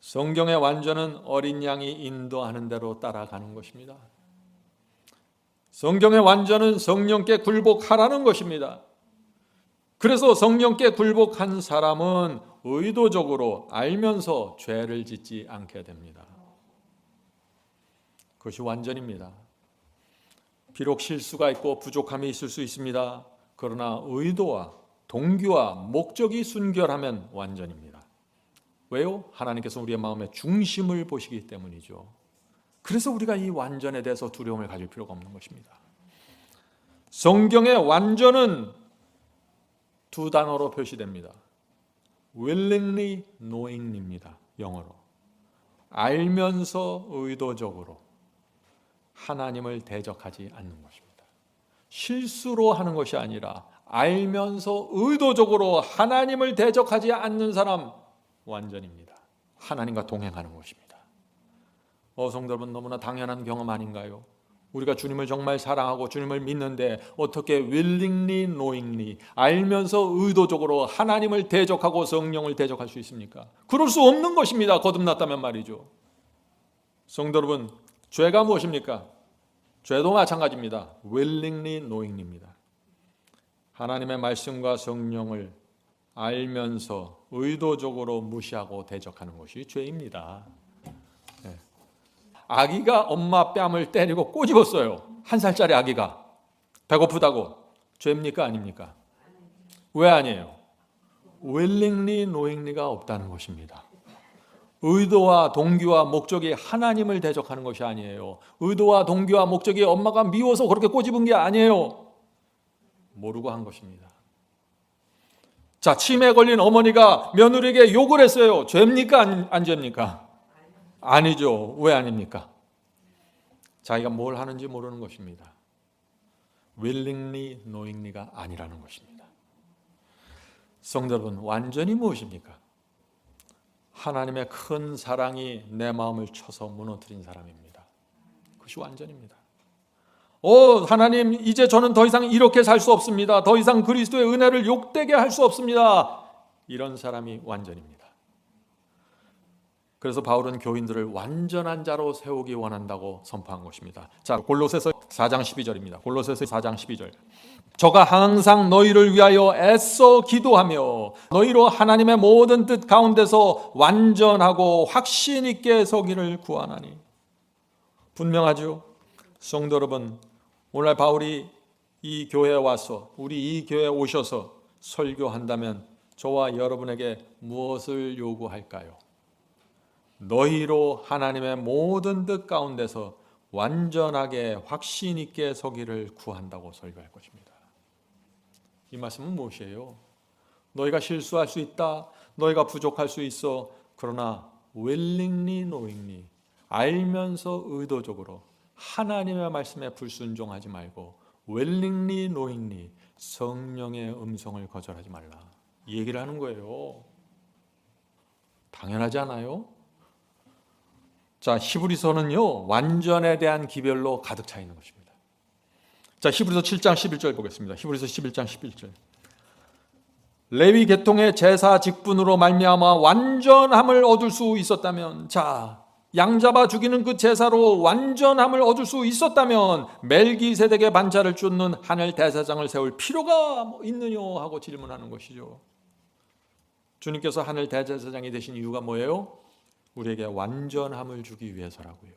성경의 완전은 어린 양이 인도하는 대로 따라가는 것입니다. 성경의 완전은 성령께 굴복하라는 것입니다. 그래서 성령께 굴복한 사람은 의도적으로 알면서 죄를 짓지 않게 됩니다. 그것이 완전입니다. 비록 실수가 있고 부족함이 있을 수 있습니다. 그러나 의도와 동기와 목적이 순결하면 완전입니다. 왜요? 하나님께서 우리의 마음의 중심을 보시기 때문이죠. 그래서 우리가 이 완전에 대해서 두려움을 가질 필요가 없는 것입니다. 성경의 완전은 두 단어로 표시됩니다. willingly, knowingly입니다. 영어로. 알면서 의도적으로 하나님을 대적하지 않는 것입니다. 실수로 하는 것이 아니라 알면서 의도적으로 하나님을 대적하지 않는 사람 완전입니다. 하나님과 동행하는 것입니다. 성도 여러분, 너무나 당연한 경험 아닌가요? 우리가 주님을 정말 사랑하고 주님을 믿는데 어떻게 willingly, knowingly 알면서 의도적으로 하나님을 대적하고 성령을 대적할 수 있습니까? 그럴 수 없는 것입니다. 거듭났다면 말이죠. 성도 여러분, 죄가 무엇입니까? 죄도 마찬가지입니다. willingly, knowingly입니다. 하나님의 말씀과 성령을 알면서 의도적으로 무시하고 대적하는 것이 죄입니다. 아기가 엄마 뺨을 때리고 꼬집었어요. 1살짜리 아기가. 배고프다고. 죄입니까? 아닙니까? 왜 아니에요? willingly, knowingly가 없다는 것입니다. 의도와 동기와 목적이 하나님을 대적하는 것이 아니에요. 의도와 동기와 목적이 엄마가 미워서 그렇게 꼬집은 게 아니에요. 모르고 한 것입니다. 자, 치매에 걸린 어머니가 며느리에게 욕을 했어요. 죄입니까? 안 죄입니까? 아니죠. 왜 아닙니까? 자기가 뭘 하는지 모르는 것입니다. willingly, knowingly가 아니라는 것입니다. 성도 여러분, 완전히 무엇입니까? 하나님의 큰 사랑이 내 마음을 쳐서 무너뜨린 사람입니다. 그것이 완전입니다. 하나님, 이제 저는 더 이상 이렇게 살 수 없습니다. 더 이상 그리스도의 은혜를 욕되게 할 수 없습니다. 이런 사람이 완전입니다. 그래서 바울은 교인들을 완전한 자로 세우기 원한다고 선포한 것입니다. 자, 골로새서 4장 12절입니다. 골로새서 4장 12절. 저가 항상 너희를 위하여 애써 기도하며 너희로 하나님의 모든 뜻 가운데서 완전하고 확신 있게 서기를 구하나니. 분명하죠? 성도 여러분, 오늘 바울이 이 교회에 와서 우리 이 교회에 오셔서 설교한다면 저와 여러분에게 무엇을 요구할까요? 너희로 하나님의 모든 뜻 가운데서 완전하게 확신 있게 서기를 구한다고 설교할 것입니다. 이 말씀은 무엇이에요? 너희가 실수할 수 있다. 너희가 부족할 수 있어. 그러나 willingly, knowingly 알면서 의도적으로 하나님의 말씀에 불순종하지 말고 willingly, knowingly 성령의 음성을 거절하지 말라. 이 얘기를 하는 거예요. 당연하지 않아요? 자, 히브리서는요, 완전에 대한 기별로 가득 차 있는 것입니다. 자, 히브리서 7장 11절 보겠습니다. 히브리서 11장 11절. 레위 계통의 제사 직분으로 말미암아 완전함을 얻을 수 있었다면, 자, 양 잡아 죽이는 그 제사로 완전함을 얻을 수 있었다면 멜기세덱의 반차를 쫓는 하늘 대제사장을 세울 필요가 있느냐 하고 질문하는 것이죠. 주님께서 하늘 대제사장이 되신 이유가 뭐예요? 우리에게 완전함을 주기 위해서라고요.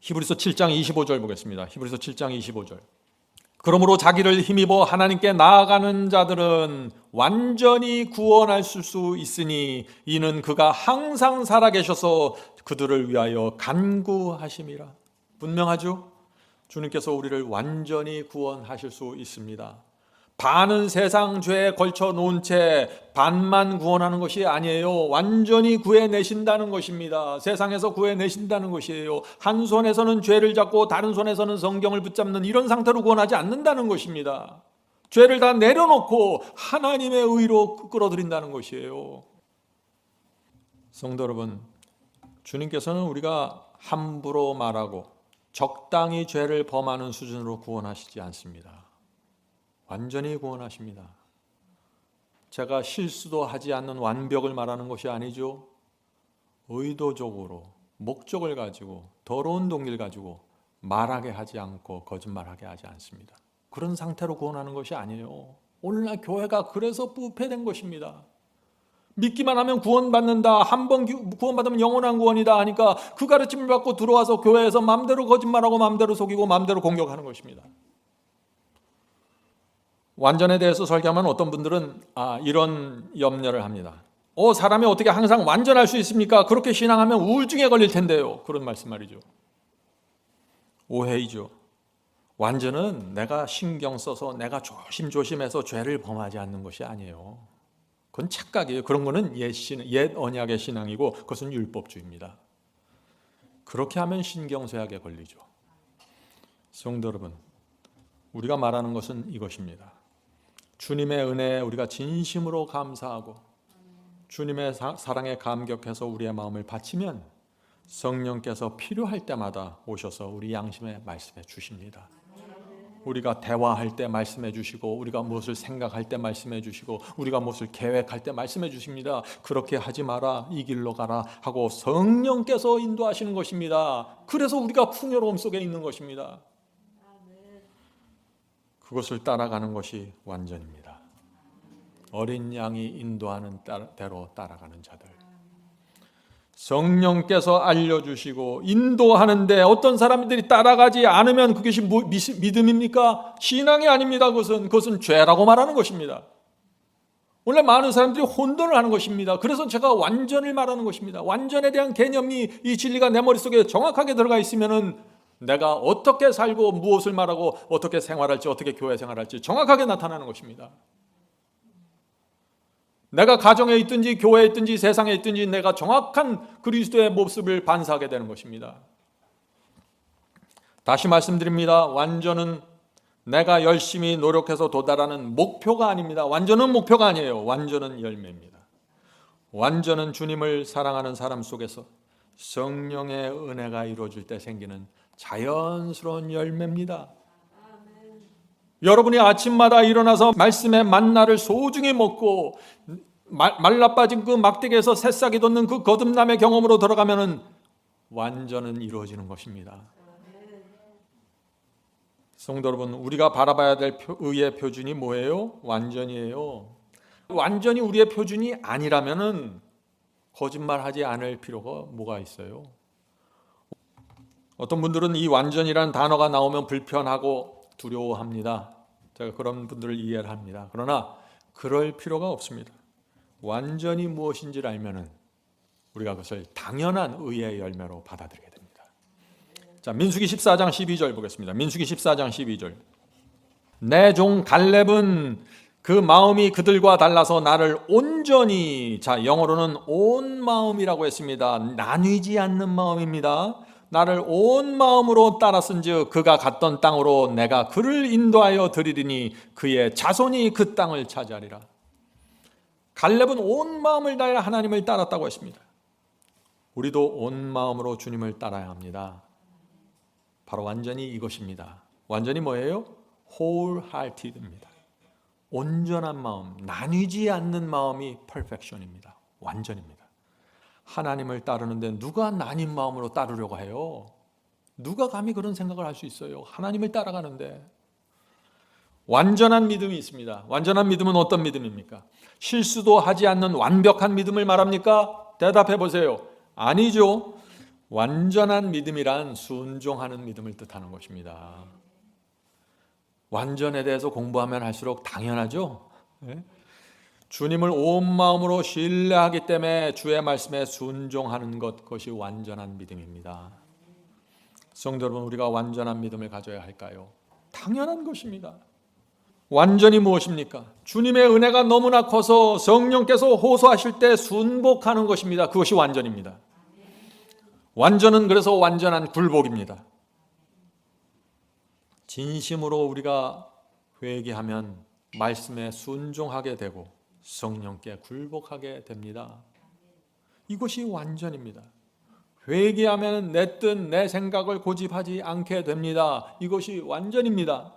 히브리서 7장 25절 보겠습니다. 히브리서 7장 25절. 그러므로 자기를 힘입어 하나님께 나아가는 자들은 완전히 구원할 수 있으니 이는 그가 항상 살아계셔서 그들을 위하여 간구하심이라. 분명하죠? 주님께서 우리를 완전히 구원하실 수 있습니다. 반은 세상 죄에 걸쳐 놓은 채 반만 구원하는 것이 아니에요. 완전히 구해내신다는 것입니다. 세상에서 구해내신다는 것이에요. 한 손에서는 죄를 잡고 다른 손에서는 성경을 붙잡는 이런 상태로 구원하지 않는다는 것입니다. 죄를 다 내려놓고 하나님의 의로 끌어들인다는 것이에요. 성도 여러분, 주님께서는 우리가 함부로 말하고 적당히 죄를 범하는 수준으로 구원하시지 않습니다. 완전히 구원하십니다. 제가 실수도 하지 않는 완벽을 말하는 것이 아니죠. 의도적으로 목적을 가지고 더러운 동기를 가지고 말하게 하지 않고 거짓말하게 하지 않습니다. 그런 상태로 구원하는 것이 아니에요. 오늘날 교회가 그래서 부패된 것입니다. 믿기만 하면 구원받는다. 한 번 구원받으면 영원한 구원이다 하니까 그 가르침을 받고 들어와서 교회에서 마음대로 거짓말하고 마음대로 속이고 마음대로 공격하는 것입니다. 완전에 대해서 설교하면 어떤 분들은 이런 염려를 합니다. 사람이 어떻게 항상 완전할 수 있습니까? 그렇게 신앙하면 우울증에 걸릴 텐데요. 그런 말씀 말이죠. 오해이죠. 완전은 내가 신경 써서 내가 조심조심해서 죄를 범하지 않는 것이 아니에요. 그건 착각이에요. 그런 거는 옛 언약의 신앙이고 그것은 율법주의입니다. 그렇게 하면 신경쇠약에 걸리죠. 성도 여러분, 우리가 말하는 것은 이것입니다. 주님의 은혜에 우리가 진심으로 감사하고 주님의 사랑에 감격해서 우리의 마음을 바치면 성령께서 필요할 때마다 오셔서 우리 양심에 말씀해 주십니다. 우리가 대화할 때 말씀해 주시고 우리가 무엇을 생각할 때 말씀해 주시고 우리가 무엇을 계획할 때 말씀해 주십니다. 그렇게 하지 마라, 이 길로 가라 하고 성령께서 인도하시는 것입니다. 그래서 우리가 풍요로움 속에 있는 것입니다. 그것을 따라가는 것이 완전입니다. 어린 양이 인도하는 대로 따라가는 자들. 성령께서 알려주시고 인도하는데 어떤 사람들이 따라가지 않으면 그것이 믿음입니까? 신앙이 아닙니다. 그것은 죄라고 말하는 것입니다. 원래 많은 사람들이 혼돈을 하는 것입니다. 그래서 제가 완전을 말하는 것입니다. 완전에 대한 개념이 이 진리가 내 머릿속에 정확하게 들어가 있으면은 내가 어떻게 살고 무엇을 말하고 어떻게 생활할지 어떻게 교회 생활할지 정확하게 나타나는 것입니다. 내가 가정에 있든지 교회에 있든지 세상에 있든지 내가 정확한 그리스도의 모습을 반사하게 되는 것입니다. 다시 말씀드립니다. 완전은 내가 열심히 노력해서 도달하는 목표가 아닙니다. 완전은 목표가 아니에요. 완전은 열매입니다. 완전은 주님을 사랑하는 사람 속에서 성령의 은혜가 이루어질 때 생기는 자연스러운 열매입니다. 여러분이 아침마다 일어나서 말씀의 만나를 소중히 먹고 말라빠진 그 막대기에서 새싹이 돋는 그 거듭남의 경험으로 들어가면은 완전은 이루어지는 것입니다. 성도 여러분, 우리가 바라봐야 될 의의 표준이 뭐예요? 완전이에요. 완전히 우리의 표준이 아니라면은 거짓말하지 않을 필요가 뭐가 있어요? 어떤 분들은 이 완전이라는 단어가 나오면 불편하고 두려워합니다. 제가 그런 분들을 이해를 합니다. 그러나 그럴 필요가 없습니다. 완전히 무엇인지를 알면은 우리가 그것을 당연한 의의 열매로 받아들이게 됩니다. 자, 민수기 14장 12절 보겠습니다. 민수기 14장 12절. 내 종 갈렙은 그 마음이 그들과 달라서 나를 온전히, 자, 영어로는 온 마음이라고 했습니다. 나뉘지 않는 마음입니다. 나를 온 마음으로 따랐은즉 그가 갔던 땅으로 내가 그를 인도하여 드리리니 그의 자손이 그 땅을 차지하리라. 갈렙은 온 마음을 다해 하나님을 따랐다고 했습니다. 우리도 온 마음으로 주님을 따라야 합니다. 바로 완전히 이것입니다. 완전히 뭐예요? wholehearted입니다. 온전한 마음, 나뉘지 않는 마음이 perfection입니다. 완전입니다. 하나님을 따르는데 누가 나뉜 마음으로 따르려고 해요? 누가 감히 그런 생각을 할 수 있어요? 하나님을 따라가는데. 완전한 믿음이 있습니다. 완전한 믿음은 어떤 믿음입니까? 실수도 하지 않는 완벽한 믿음을 말합니까? 대답해 보세요. 아니죠. 완전한 믿음이란 순종하는 믿음을 뜻하는 것입니다. 완전에 대해서 공부하면 할수록 당연하죠. 네? 주님을 온 마음으로 신뢰하기 때문에 주의 말씀에 순종하는 것, 그것이 완전한 믿음입니다. 성도 여러분, 우리가 완전한 믿음을 가져야 할까요? 당연한 것입니다. 완전히 무엇입니까? 주님의 은혜가 너무나 커서 성령께서 호소하실 때 순복하는 것입니다. 그것이 완전입니다. 완전은 그래서 완전한 굴복입니다. 진심으로 우리가 회개하면 말씀에 순종하게 되고 성령께 굴복하게 됩니다. 이것이 완전입니다. 회개하면 내 뜻, 내 생각을 고집하지 않게 됩니다. 이것이 완전입니다.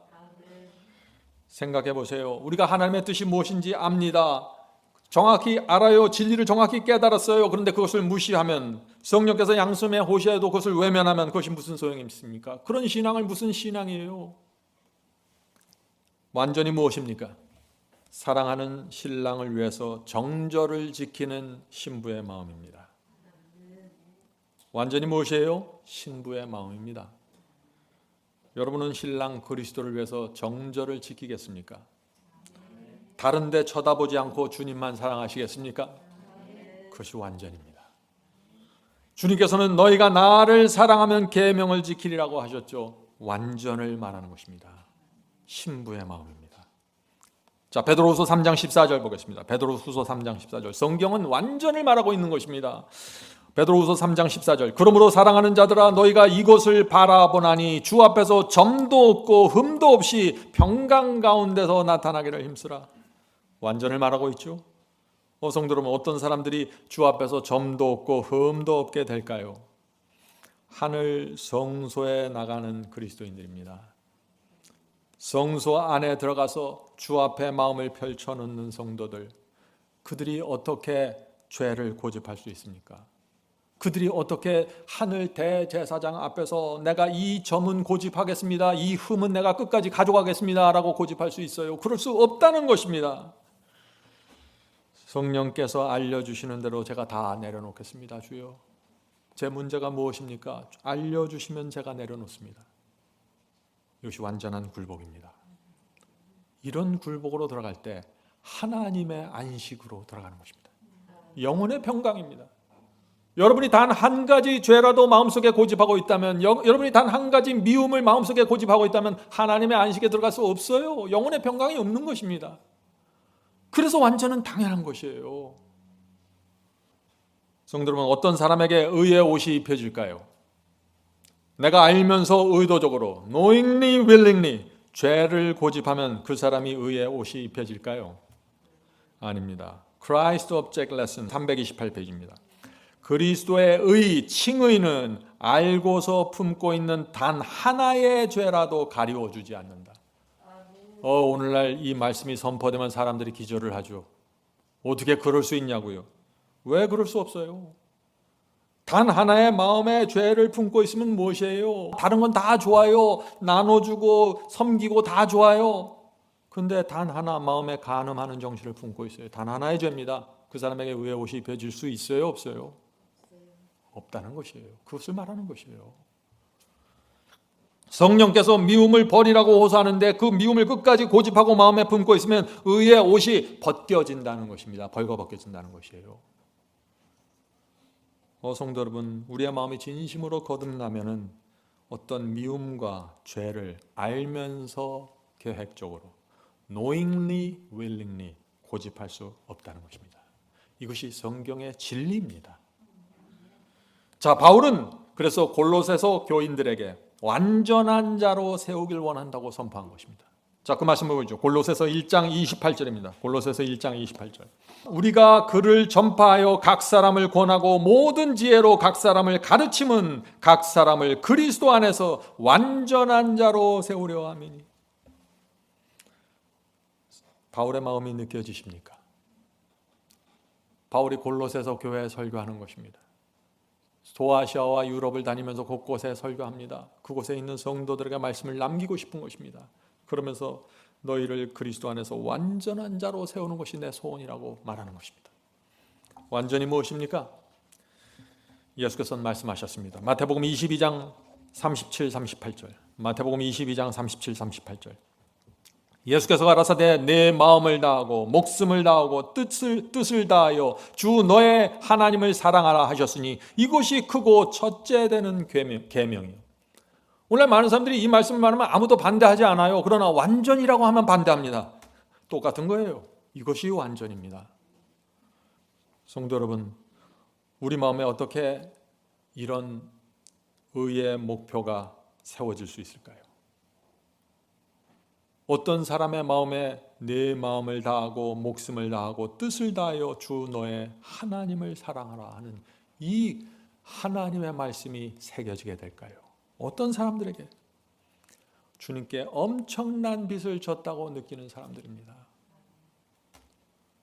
생각해 보세요. 우리가 하나님의 뜻이 무엇인지 압니다. 정확히 알아요. 진리를 정확히 깨달았어요. 그런데 그것을 무시하면, 성령께서 양심에 호시해도 그것을 외면하면 그것이 무슨 소용이 있습니까? 그런 신앙을 무슨 신앙이에요? 완전히 무엇입니까? 사랑하는 신랑을 위해서 정절을 지키는 신부의 마음입니다. 완전히 무엇이에요? 신부의 마음입니다. 여러분은 신랑 그리스도를 위해서 정절을 지키겠습니까? 다른 데 쳐다보지 않고 주님만 사랑하시겠습니까? 그것이 완전입니다. 주님께서는 너희가 나를 사랑하면 계명을 지키리라고 하셨죠. 완전을 말하는 것입니다. 신부의 마음입니다. 자, 베드로후서 3장 14절 보겠습니다. 베드로후서 3장 14절. 성경은 완전을 말하고 있는 것입니다. 베드로후서 3장 14절. 그러므로 사랑하는 자들아 너희가 이것을 바라보나니 주 앞에서 점도 없고 흠도 없이 평강 가운데서 나타나기를 힘쓰라. 완전을 말하고 있죠. 성도 여러분, 어떤 사람들이 주 앞에서 점도 없고 흠도 없게 될까요? 하늘 성소에 나가는 그리스도인들입니다. 성소 안에 들어가서 주 앞에 마음을 펼쳐놓는 성도들, 그들이 어떻게 죄를 고집할 수 있습니까? 그들이 어떻게 하늘 대제사장 앞에서 내가 이 점은 고집하겠습니다, 이 흠은 내가 끝까지 가져가겠습니다 라고 고집할 수 있어요? 그럴 수 없다는 것입니다. 성령께서 알려주시는 대로 제가 다 내려놓겠습니다. 주여, 제 문제가 무엇입니까? 알려주시면 제가 내려놓습니다. 이것이 완전한 굴복입니다. 이런 굴복으로 들어갈 때 하나님의 안식으로 들어가는 것입니다. 영혼의 평강입니다. 여러분이 단 한 가지 죄라도 마음속에 고집하고 있다면, 여러분이 단 한 가지 미움을 마음속에 고집하고 있다면 하나님의 안식에 들어갈 수 없어요. 영혼의 평강이 없는 것입니다. 그래서 완전은 당연한 것이에요. 성도 여러분, 어떤 사람에게 의의 옷이 입혀질까요? 내가 알면서 의도적으로 knowingly, willingly 죄를 고집하면 그 사람이 의의 옷이 입혀질까요? 아닙니다. Christ Object Lesson 328페이지입니다. 그리스도의 의, 칭의는 알고서 품고 있는 단 하나의 죄라도 가리워 주지 않는다. 오늘날 이 말씀이 선포되면 사람들이 기절을 하죠. 어떻게 그럴 수 있냐고요. 왜 그럴 수 없어요? 단 하나의 마음의 죄를 품고 있으면 무엇이에요? 다른 건 다 좋아요. 나눠주고 섬기고 다 좋아요. 근데 단 하나 마음에 간음하는 정신을 품고 있어요. 단 하나의 죄입니다. 그 사람에게 의의 옷이 입혀질 수 있어요? 없어요? 없다는 것이에요. 그것을 말하는 것이에요. 성령께서 미움을 버리라고 호소하는데 그 미움을 끝까지 고집하고 마음에 품고 있으면 의의 옷이 벗겨진다는 것입니다. 벌거벗겨진다는 것이에요. 성도 여러분, 우리의 마음이 진심으로 거듭나면은 어떤 미움과 죄를 알면서 계획적으로 knowingly, willingly 고집할 수 없다는 것입니다. 이것이 성경의 진리입니다. 자, 바울은 그래서 골로새서 교인들에게 완전한 자로 세우길 원한다고 선포한 것입니다. 자, 그 말씀을 보죠. 골로새서 1장 28절입니다. 골로새서 1장 28절. 우리가 그를 전파하여 각 사람을 권하고 모든 지혜로 각 사람을 가르침은 각 사람을 그리스도 안에서 완전한 자로 세우려 함이니. 바울의 마음이 느껴지십니까? 바울이 골로새서 교회에 설교하는 것입니다. 소아시아와 유럽을 다니면서 곳곳에 설교합니다. 그곳에 있는 성도들에게 말씀을 남기고 싶은 것입니다. 그러면서 너희를 그리스도 안에서 완전한 자로 세우는 것이 내 소원이라고 말하는 것입니다. 완전히 무엇입니까? 예수께서는 말씀하셨습니다. 마태복음 22장 37, 38절. 마태복음 22장 37, 38절. 예수께서 가라사대 내 마음을 다하고 목숨을 다하고 뜻을 다하여 주 너의 하나님을 사랑하라 하셨으니 이것이 크고 첫째 되는 계명이요. 오늘 많은 사람들이 이 말씀을 말하면 아무도 반대하지 않아요. 그러나 완전이라고 하면 반대합니다. 똑같은 거예요. 이것이 완전입니다. 성도 여러분, 우리 마음에 어떻게 이런 의의 목표가 세워질 수 있을까요? 어떤 사람의 마음에 내 마음을 다하고 목숨을 다하고 뜻을 다하여 주 너의 하나님을 사랑하라 하는 이 하나님의 말씀이 새겨지게 될까요? 어떤 사람들에게? 주님께 엄청난 빚을 졌다고 느끼는 사람들입니다.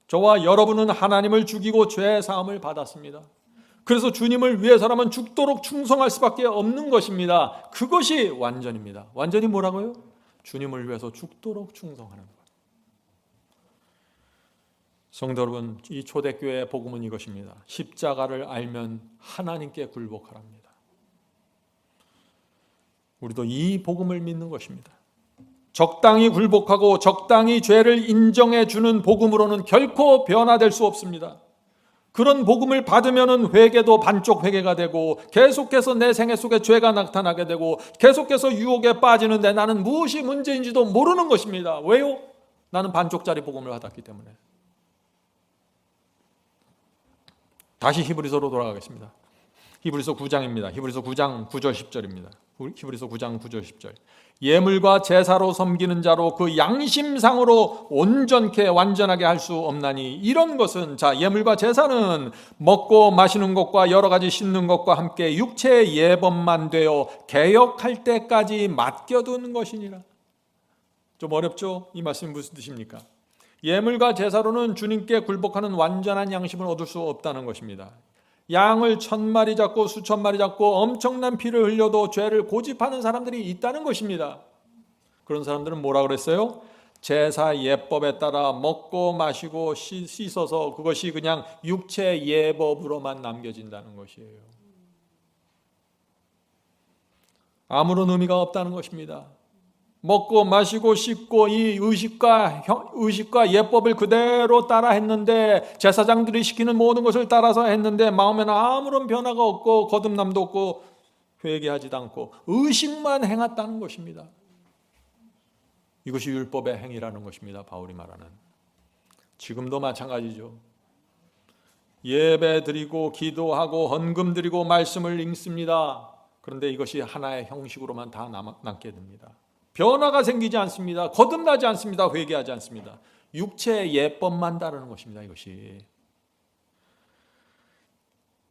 저와 여러분은 하나님을 죽이고 죄 사함을 받았습니다. 그래서 주님을 위해서라면 죽도록 충성할 수밖에 없는 것입니다. 그것이 완전입니다. 완전히 뭐라고요? 주님을 위해서 죽도록 충성하는 것. 성도 여러분, 이 초대교회의 복음은 이것입니다. 십자가를 알면 하나님께 굴복하랍니다. 우리도 이 복음을 믿는 것입니다. 적당히 굴복하고 적당히 죄를 인정해 주는 복음으로는 결코 변화될 수 없습니다. 그런 복음을 받으면 회개도 반쪽 회개가 되고 계속해서 내 생애 속에 죄가 나타나게 되고 계속해서 유혹에 빠지는데 나는 무엇이 문제인지도 모르는 것입니다. 왜요? 나는 반쪽짜리 복음을 받았기 때문에. 다시 히브리서로 돌아가겠습니다. 히브리서 9장입니다. 히브리서 9장 9절 10절입니다. 히브리서 9장 9절 10절. 예물과 제사로 섬기는 자로 그 양심상으로 온전케 완전하게 할 수 없나니 이런 것은, 자, 예물과 제사는 먹고 마시는 것과 여러 가지 씻는 것과 함께 육체의 예법만 되어 개역할 때까지 맡겨두는 것이니라. 좀 어렵죠? 이 말씀이 무슨 뜻입니까? 예물과 제사로는 주님께 굴복하는 완전한 양심을 얻을 수 없다는 것입니다. 양을 1000마리 잡고 수천 마리 잡고 엄청난 피를 흘려도 죄를 고집하는 사람들이 있다는 것입니다. 그런 사람들은 뭐라 그랬어요? 제사 예법에 따라 먹고 마시고 씻어서 그것이 그냥 육체 예법으로만 남겨진다는 것이에요. 아무런 의미가 없다는 것입니다. 먹고 마시고 씻고 이 의식과 예법을 그대로 따라 했는데, 제사장들이 시키는 모든 것을 따라서 했는데 마음에는 아무런 변화가 없고 거듭남도 없고 회개하지도 않고 의식만 행했다는 것입니다. 이것이 율법의 행위라는 것입니다. 바울이 말하는. 지금도 마찬가지죠. 예배 드리고 기도하고 헌금 드리고 말씀을 읽습니다. 그런데 이것이 하나의 형식으로만 다 남게 됩니다. 변화가 생기지 않습니다. 거듭나지 않습니다. 회개하지 않습니다. 육체의 예법만 따르는 것입니다. 이것이.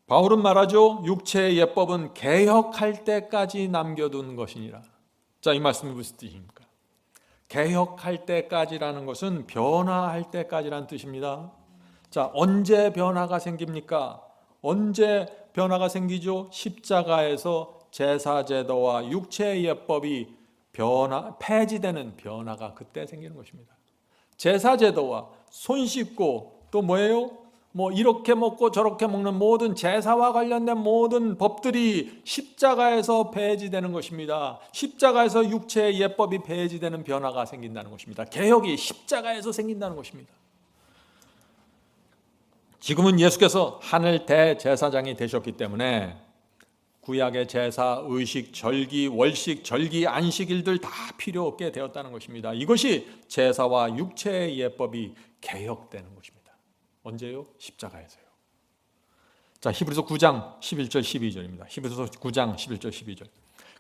바울은 말하죠. 육체의 예법은 개혁할 때까지 남겨둔 것이니라. 자, 이 말씀이 무슨 뜻입니까? 개혁할 때까지라는 것은 변화할 때까지라는 뜻입니다. 자, 언제 변화가 생깁니까? 언제 변화가 생기죠? 십자가에서 제사제도와 육체의 예법이 폐지되는 변화가 그때 생기는 것입니다. 제사제도와 손 씻고 또 뭐예요? 이렇게 먹고 저렇게 먹는 모든 제사와 관련된 모든 법들이 십자가에서 폐지되는 것입니다. 십자가에서 육체의 예법이 폐지되는 변화가 생긴다는 것입니다. 개혁이 십자가에서 생긴다는 것입니다. 지금은 예수께서 하늘 대제사장이 되셨기 때문에 구약의 제사, 의식, 절기, 월식, 절기, 안식일들 다 필요 없게 되었다는 것입니다. 이것이 제사와 육체의 예법이 개혁되는 것입니다. 언제요? 십자가에서요. 자, 히브리서 9장 11절 12절입니다. 히브리서 9장 11절 12절.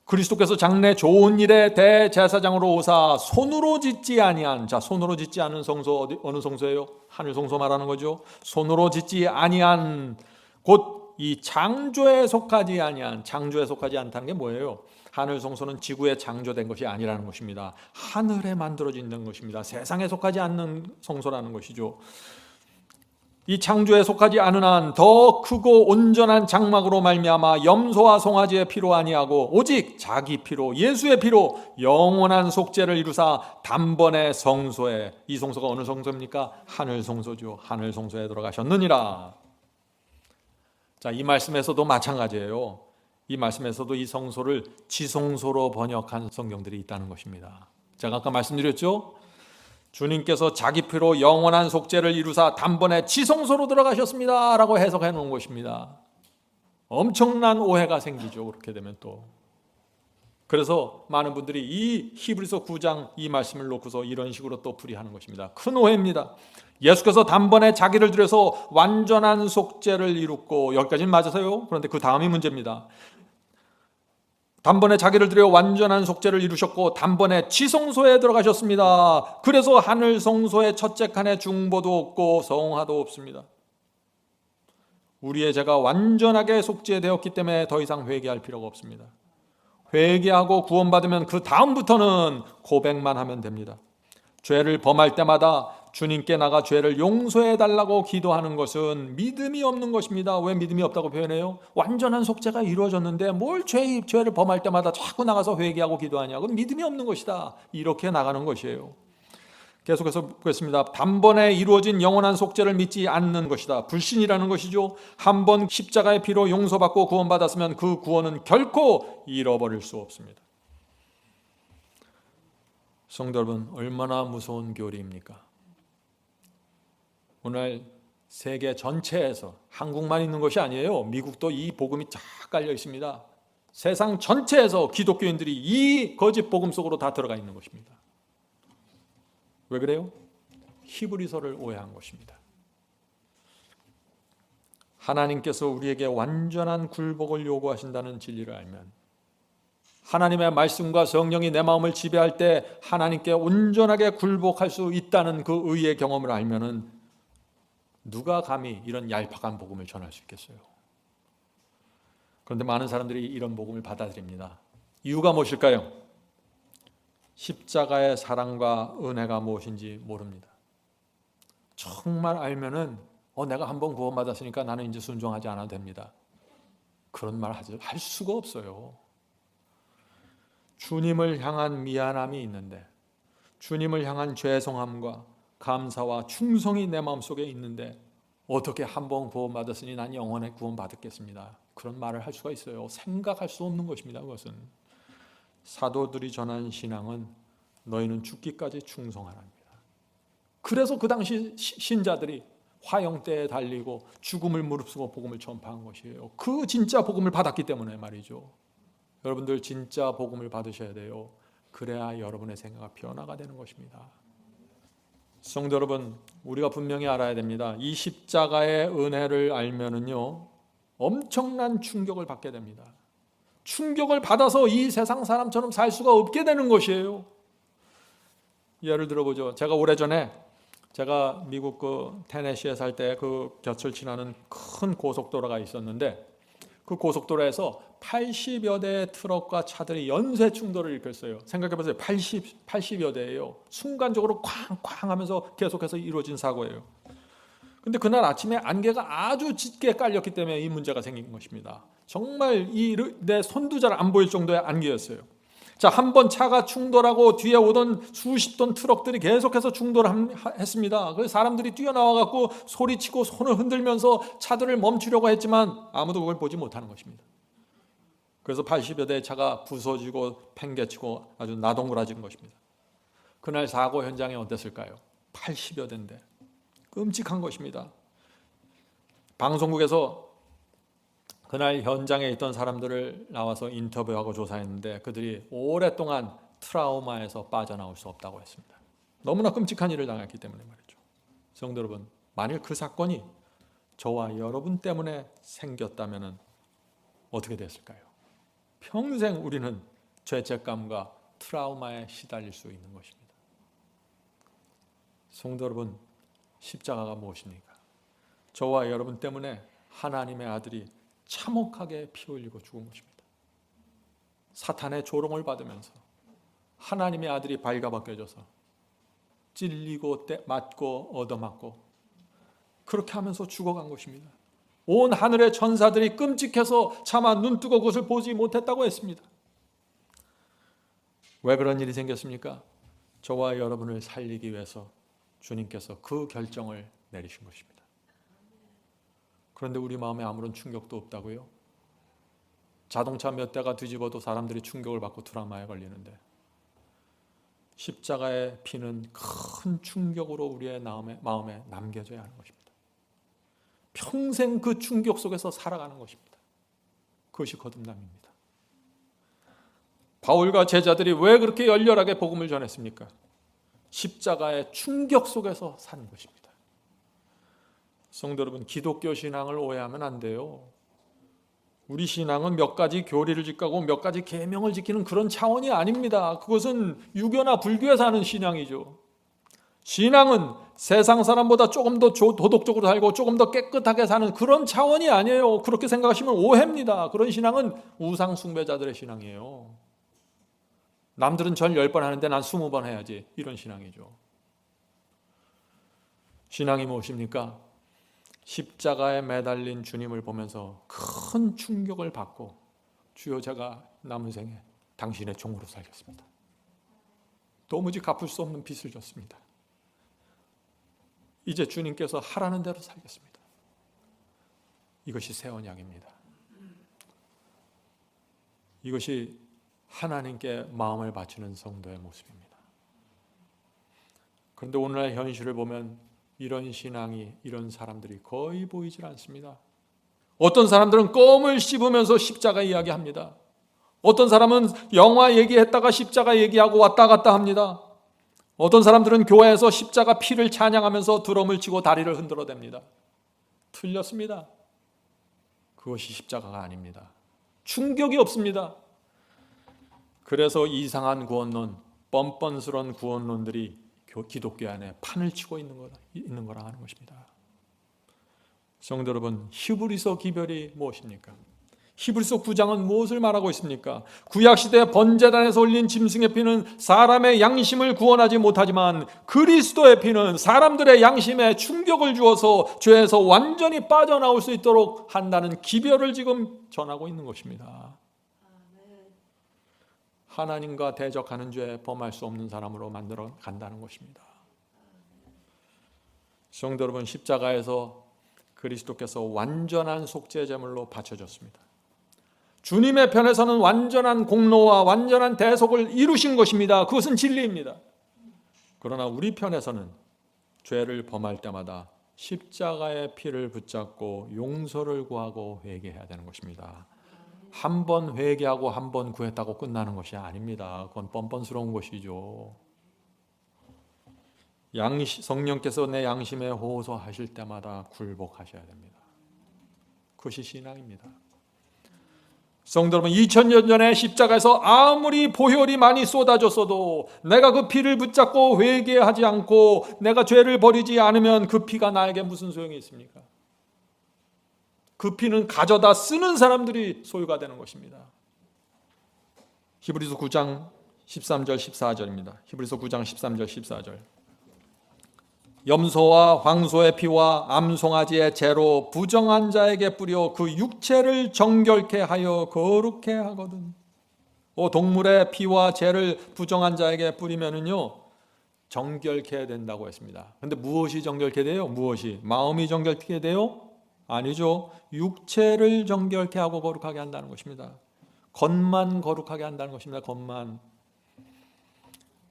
그리스도께서 장래 좋은 일에 대제사장으로 오사 손으로 짓지 아니한, 자, 손으로 짓지 않은 성소 어느 성소예요? 하늘 성소 말하는 거죠. 손으로 짓지 아니한 곧 이 창조에 속하지 아니한, 창조에 속하지 않다는 게 뭐예요? 하늘 성소는 지구에 창조된 것이 아니라는 것입니다. 하늘에 만들어진 것입니다. 세상에 속하지 않는 성소라는 것이죠. 이 창조에 속하지 않은 한 더 크고 온전한 장막으로 말미암아 염소와 송아지의 피로 아니하고 오직 자기 피로 예수의 피로 영원한 속죄를 이루사 단번에 성소에, 이 성소가 어느 성소입니까? 하늘 성소죠. 하늘 성소에 들어가셨느니라. 자, 이 말씀에서도 마찬가지예요. 이 말씀에서도 이 성소를 지성소로 번역한 성경들이 있다는 것입니다. 제가 아까 말씀드렸죠? 주님께서 자기 피로 영원한 속죄를 이루사 단번에 지성소로 들어가셨습니다 라고 해석해 놓은 것입니다. 엄청난 오해가 생기죠. 그렇게 되면 또. 그래서 많은 분들이 이 히브리서 9장 이 말씀을 놓고서 이런 식으로 또 풀이하는 것입니다. 큰 오해입니다. 예수께서 단번에 자기를 들여서 완전한 속죄를 이뤘고, 여기까지는 맞아서요. 그런데 그 다음이 문제입니다. 단번에 자기를 들여 완전한 속죄를 이루셨고 단번에 지성소에 들어가셨습니다. 그래서 하늘 성소의 첫째 칸에 중보도 없고 성화도 없습니다. 우리의 죄가 완전하게 속죄되었기 때문에 더 이상 회개할 필요가 없습니다. 회개하고 구원받으면 그 다음부터는 고백만 하면 됩니다. 죄를 범할 때마다 주님께 나가 죄를 용서해 달라고 기도하는 것은 믿음이 없는 것입니다. 왜 믿음이 없다고 표현해요? 완전한 속죄가 이루어졌는데 뭘 죄를 범할 때마다 자꾸 나가서 회개하고 기도하냐? 그건 믿음이 없는 것이다. 이렇게 나가는 것이에요. 계속해서 보겠습니다. 단번에 이루어진 영원한 속죄를 믿지 않는 것이다. 불신이라는 것이죠. 한 번 십자가의 피로 용서받고 구원받았으면 그 구원은 결코 잃어버릴 수 없습니다. 성도 여러분, 얼마나 무서운 교리입니까? 오늘 세계 전체에서 한국만 있는 것이 아니에요. 미국도 이 복음이 쫙 깔려 있습니다. 세상 전체에서 기독교인들이 이 거짓 복음 속으로 다 들어가 있는 것입니다. 왜 그래요? 히브리서를 오해한 것입니다. 하나님께서 우리에게 완전한 굴복을 요구하신다는 진리를 알면, 하나님의 말씀과 성령이 내 마음을 지배할 때 하나님께 온전하게 굴복할 수 있다는 그 의의 경험을 알면은 누가 감히 이런 얄팍한 복음을 전할 수 있겠어요? 그런데 많은 사람들이 이런 복음을 받아들입니다. 이유가 무엇일까요? 십자가의 사랑과 은혜가 무엇인지 모릅니다. 정말 알면은 내가 한번 구원받았으니까 나는 이제 순종하지 않아도 됩니다. 그런 말 할 수가 없어요. 주님을 향한 미안함이 있는데, 주님을 향한 죄송함과 감사와 충성이 내 마음속에 있는데 어떻게 한번 구원받았으니 난 영원히 구원받았겠습니다. 그런 말을 할 수가 있어요. 생각할 수 없는 것입니다. 그것은 사도들이 전한 신앙은 너희는 죽기까지 충성하랍니다. 그래서 그 당시 신자들이 화형대에 달리고 죽음을 무릅쓰고 복음을 전파한 것이에요. 그 진짜 복음을 받았기 때문에 말이죠. 여러분들 진짜 복음을 받으셔야 돼요. 그래야 여러분의 생각이 변화가 되는 것입니다. 성도 여러분, 우리가 분명히 알아야 됩니다. 이 십자가의 은혜를 알면은요, 엄청난 충격을 받게 됩니다. 충격을 받아서 이 세상 사람처럼 살 수가 없게 되는 것이에요. 예를 들어보죠. 제가 오래전에 미국 그 테네시에 살 때 그 곁을 지나는 큰 고속도로가 있었는데, 그 고속도로에서 80여 대의 트럭과 차들이 연쇄 충돌을 일으켰어요. 생각해보세요. 80여 대예요. 순간적으로 쾅쾅 하면서 계속해서 이루어진 사고예요. 근데 그날 아침에 안개가 아주 짙게 깔렸기 때문에 이 문제가 생긴 것입니다. 정말 내 손도 잘 안 보일 정도의 안개였어요. 자, 한 번 차가 충돌하고 뒤에 오던 수십 톤 트럭들이 계속해서 충돌했습니다. 그래서 사람들이 뛰어나와갖고 소리치고 손을 흔들면서 차들을 멈추려고 했지만 아무도 그걸 보지 못하는 것입니다. 그래서 80여 대의 차가 부서지고 팽개치고 아주 나동그라진 것입니다. 그날 사고 현장이 어땠을까요? 80여 대인데 끔찍한 것입니다. 방송국에서 그날 현장에 있던 사람들을 나와서 인터뷰하고 조사했는데 그들이 오랫동안 트라우마에서 빠져나올 수 없다고 했습니다. 너무나 끔찍한 일을 당했기 때문에 말이죠. 성도 여러분, 만일 그 사건이 저와 여러분 때문에 생겼다면 어떻게 됐을까요? 평생 우리는 죄책감과 트라우마에 시달릴 수 있는 것입니다. 성도 여러분, 십자가가 무엇입니까? 저와 여러분 때문에 하나님의 아들이 참혹하게 피 흘리고 죽은 것입니다. 사탄의 조롱을 받으면서 하나님의 아들이 발가벗겨져서 찔리고 맞고 얻어맞고 그렇게 하면서 죽어간 것입니다. 온 하늘의 천사들이 끔찍해서 차마 눈뜨고 그것을 보지 못했다고 했습니다. 왜 그런 일이 생겼습니까? 저와 여러분을 살리기 위해서 주님께서 그 결정을 내리신 것입니다. 그런데 우리 마음에 아무런 충격도 없다고요? 자동차 몇 대가 뒤집어도 사람들이 충격을 받고 트라우마에 걸리는데 십자가의 피는 큰 충격으로 우리의 마음에 남겨져야 하는 것입니다. 평생 그 충격 속에서 살아가는 것입니다. 그것이 거듭남입니다. 바울과 제자들이 왜 그렇게 열렬하게 복음을 전했습니까? 십자가의 충격 속에서 산 것입니다. 성도 여러분, 기독교 신앙을 오해하면 안 돼요. 우리 신앙은 몇 가지 교리를 지키고 몇 가지 계명을 지키는 그런 차원이 아닙니다. 그것은 유교나 불교에서 하는 신앙이죠. 신앙은 세상 사람보다 조금 더 도덕적으로 살고 조금 더 깨끗하게 사는 그런 차원이 아니에요. 그렇게 생각하시면 오해입니다. 그런 신앙은 우상 숭배자들의 신앙이에요. 남들은 절 10번 하는데 난 20번 해야지, 이런 신앙이죠. 신앙이 무엇입니까? 십자가에 매달린 주님을 보면서 큰 충격을 받고 주여, 제가 남은 생에 당신의 종으로 살겠습니다. 도무지 갚을 수 없는 빚을 졌습니다. 이제 주님께서 하라는 대로 살겠습니다. 이것이 새 언약입니다. 이것이 하나님께 마음을 바치는 성도의 모습입니다. 그런데 오늘날 현실을 보면 이런 신앙이, 이런 사람들이 거의 보이질 않습니다. 어떤 사람들은 껌을 씹으면서 십자가 이야기합니다. 어떤 사람은 영화 얘기했다가 십자가 얘기하고 왔다 갔다 합니다. 어떤 사람들은 교회에서 십자가 피를 찬양하면서 드럼을 치고 다리를 흔들어댑니다. 틀렸습니다. 그것이 십자가가 아닙니다. 충격이 없습니다. 그래서 이상한 구원론, 뻔뻔스러운 구원론들이 기독교 안에 판을 치고 있는 거라 하는 것입니다. 성도 여러분, 히브리서 기별이 무엇입니까? 히브리서 9장은 무엇을 말하고 있습니까? 구약시대 번제단에서 올린 짐승의 피는 사람의 양심을 구원하지 못하지만 그리스도의 피는 사람들의 양심에 충격을 주어서 죄에서 완전히 빠져나올 수 있도록 한다는 기별을 지금 전하고 있는 것입니다. 하나님과 대적하는 죄, 범할 수 없는 사람으로 만들어 간다는 것입니다. 성도 여러분, 십자가에서 그리스도께서 완전한 속죄 제물로 바쳐졌습니다. 주님의 편에서는 완전한 공로와 완전한 대속을 이루신 것입니다. 그것은 진리입니다. 그러나 우리 편에서는 죄를 범할 때마다 십자가의 피를 붙잡고 용서를 구하고 회개해야 되는 것입니다. 한 번 회개하고 한 번 구했다고 끝나는 것이 아닙니다. 그건 뻔뻔스러운 것이죠. 성령께서 내 양심에 호소하실 때마다 굴복하셔야 됩니다. 그것이 신앙입니다. 성도 여러분, 2000년 전에 십자가에서 아무리 보혈이 많이 쏟아졌어도 내가 그 피를 붙잡고 회개하지 않고 내가 죄를 버리지 않으면 그 피가 나에게 무슨 소용이 있습니까? 그 피는 가져다 쓰는 사람들이 소유가 되는 것입니다. 히브리서 9장 13절 14절입니다. 히브리서 9장 13절 14절. 염소와 황소의 피와 암송아지의 재로 부정한 자에게 뿌려 그 육체를 정결케 하여 거룩케 하거든. 동물의 피와 재를 부정한 자에게 뿌리면은요 정결케 된다고 했습니다. 그런데 무엇이 정결케 돼요? 무엇이? 마음이 정결케 돼요? 아니죠. 육체를 정결케 하고 거룩하게 한다는 것입니다. 겉만 거룩하게 한다는 것입니다. 겉만.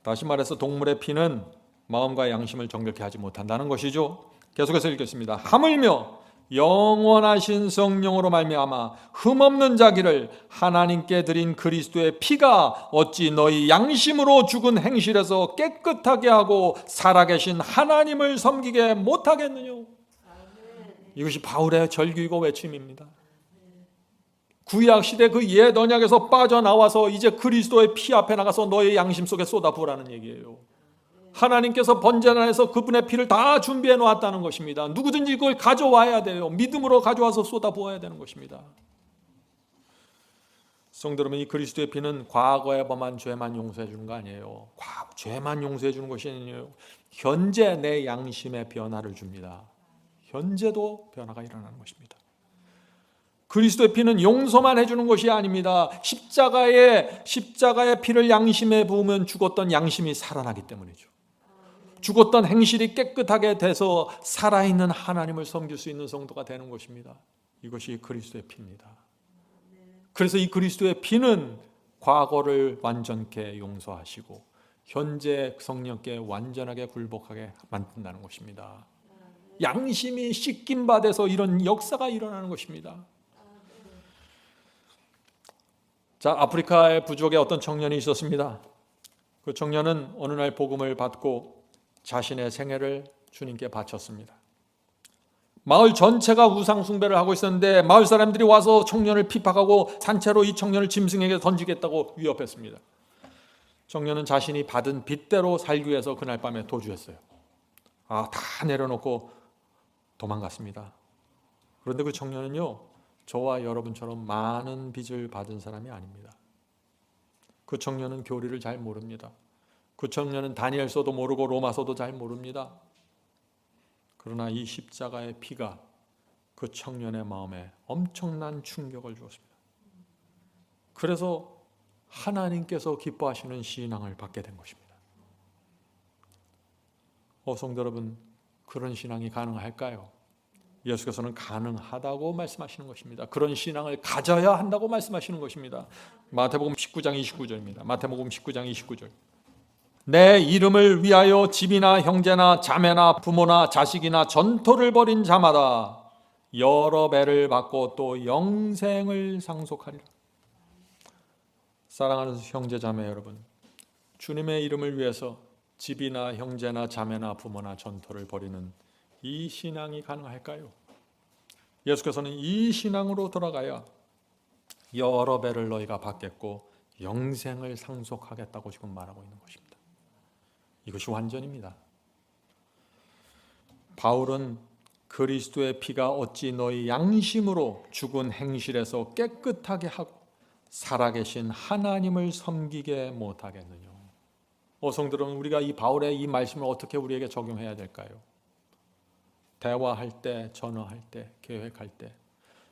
다시 말해서 동물의 피는 마음과 양심을 정결케 하지 못한다는 것이죠. 계속해서 읽겠습니다. 하물며 영원하신 성령으로 말미암아 흠없는 자기를 하나님께 드린 그리스도의 피가 어찌 너희 양심으로 죽은 행실에서 깨끗하게 하고 살아계신 하나님을 섬기게 못하겠느냐. 이것이 바울의 절규이고 외침입니다. 구약시대 그 옛 언약에서 빠져나와서 이제 그리스도의 피 앞에 나가서 너의 양심 속에 쏟아부으라는 얘기예요. 하나님께서 번제단에서 그분의 피를 다 준비해 놓았다는 것입니다. 누구든지 그걸 가져와야 돼요. 믿음으로 가져와서 쏟아부어야 되는 것입니다. 성도 여러분, 이 그리스도의 피는 과거에 범한 죄만 용서해 주는 거 아니에요. 죄만 용서해 주는 것이 아니에요. 현재 내 양심에 변화를 줍니다. 현재도 변화가 일어나는 것입니다. 그리스도의 피는 용서만 해주는 것이 아닙니다. 십자가의 피를 양심에 부으면 죽었던 양심이 살아나기 때문이죠. 죽었던 행실이 깨끗하게 돼서 살아있는 하나님을 섬길 수 있는 성도가 되는 것입니다. 이것이 그리스도의 피입니다. 그래서 이 그리스도의 피는 과거를 완전케 용서하시고 현재 성령께 완전하게 굴복하게 만든다는 것입니다. 양심이 씻김 받아서 이런 역사가 일어나는 것입니다. 자, 아프리카의 부족에 어떤 청년이 있었습니다. 그 청년은 어느 날 복음을 받고 자신의 생애를 주님께 바쳤습니다. 마을 전체가 우상 숭배를 하고 있었는데 마을 사람들이 와서 청년을 핍박하고 산채로 이 청년을 짐승에게 던지겠다고 위협했습니다. 청년은 자신이 받은 빚대로 살기 위해서 그날 밤에 도주했어요. 다 내려놓고 도망갔습니다. 그런데 그 청년은요, 저와 여러분처럼 많은 빚을 받은 사람이 아닙니다. 그 청년은 교리를 잘 모릅니다. 그 청년은 다니엘서도 모르고 로마서도 잘 모릅니다. 그러나 이 십자가의 피가 그 청년의 마음에 엄청난 충격을 주었습니다. 그래서 하나님께서 기뻐하시는 신앙을 받게 된 것입니다. 성도 여러분, 그런 신앙이 가능할까요? 예수께서는 가능하다고 말씀하시는 것입니다. 그런 신앙을 가져야 한다고 말씀하시는 것입니다. 마태복음 19장 29절입니다. 마태복음 19장 29절. 내 이름을 위하여 집이나 형제나 자매나 부모나 자식이나 전토를 벌인 자마다 여러 배를 받고 또 영생을 상속하리라. 사랑하는 형제 자매 여러분, 주님의 이름을 위해서 집이나 형제나 자매나 부모나 전토를 벌이는 이 신앙이 가능할까요? 예수께서는 이 신앙으로 돌아가야 여러 배를 너희가 받겠고 영생을 상속하겠다고 지금 말하고 있는 것입니다. 이것이 완전입니다. 바울은 그리스도의 피가 어찌 너희 양심으로 죽은 행실에서 깨끗하게 하고 살아계신 하나님을 섬기게 못하겠느냐. 성도 여러분, 우리가 이 바울의 이 말씀을 어떻게 우리에게 적용해야 될까요? 대화할 때, 전화할 때, 계획할 때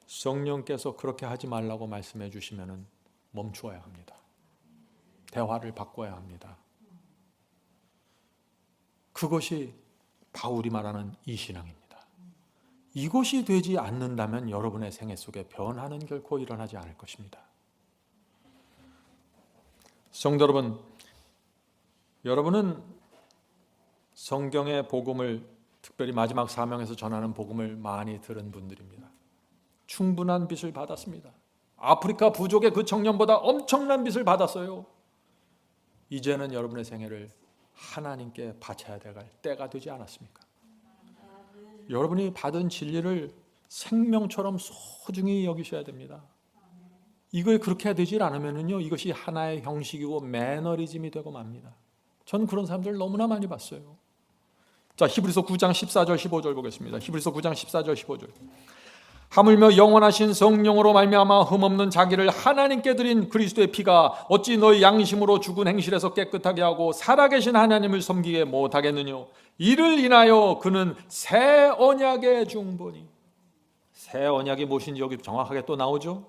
성령께서 그렇게 하지 말라고 말씀해 주시면 멈추어야 합니다. 대화를 바꿔야 합니다. 그것이 바울이 말하는 이 신앙입니다. 이것이 되지 않는다면 여러분의 생애 속에 변화는 결코 일어나지 않을 것입니다. 성도 여러분, 여러분은 성경의 복음을, 특별히 마지막 사명에서 전하는 복음을 많이 들은 분들입니다. 충분한 빚을 받았습니다. 아프리카 부족의 그 청년보다 엄청난 빚을 받았어요. 이제는 여러분의 생애를 하나님께 바쳐야 될 때가 되지 않았습니까? 여러분이 받은 진리를 생명처럼 소중히 여기셔야 됩니다. 이걸 그렇게 되지 않으면요, 이것이 하나의 형식이고 매너리즘이 되고 맙니다. 전 그런 사람들 너무나 많이 봤어요. 자, 히브리서 9장 14절 15절 보겠습니다. 히브리서 9장 14절 15절. 하물며 영원하신 성령으로 말미암아 흠없는 자기를 하나님께 드린 그리스도의 피가 어찌 너희 양심으로 죽은 행실에서 깨끗하게 하고 살아계신 하나님을 섬기게 못하겠느냐. 이를 인하여 그는 새 언약의 중보니. 새 언약이 무엇인지 여기 정확하게 또 나오죠.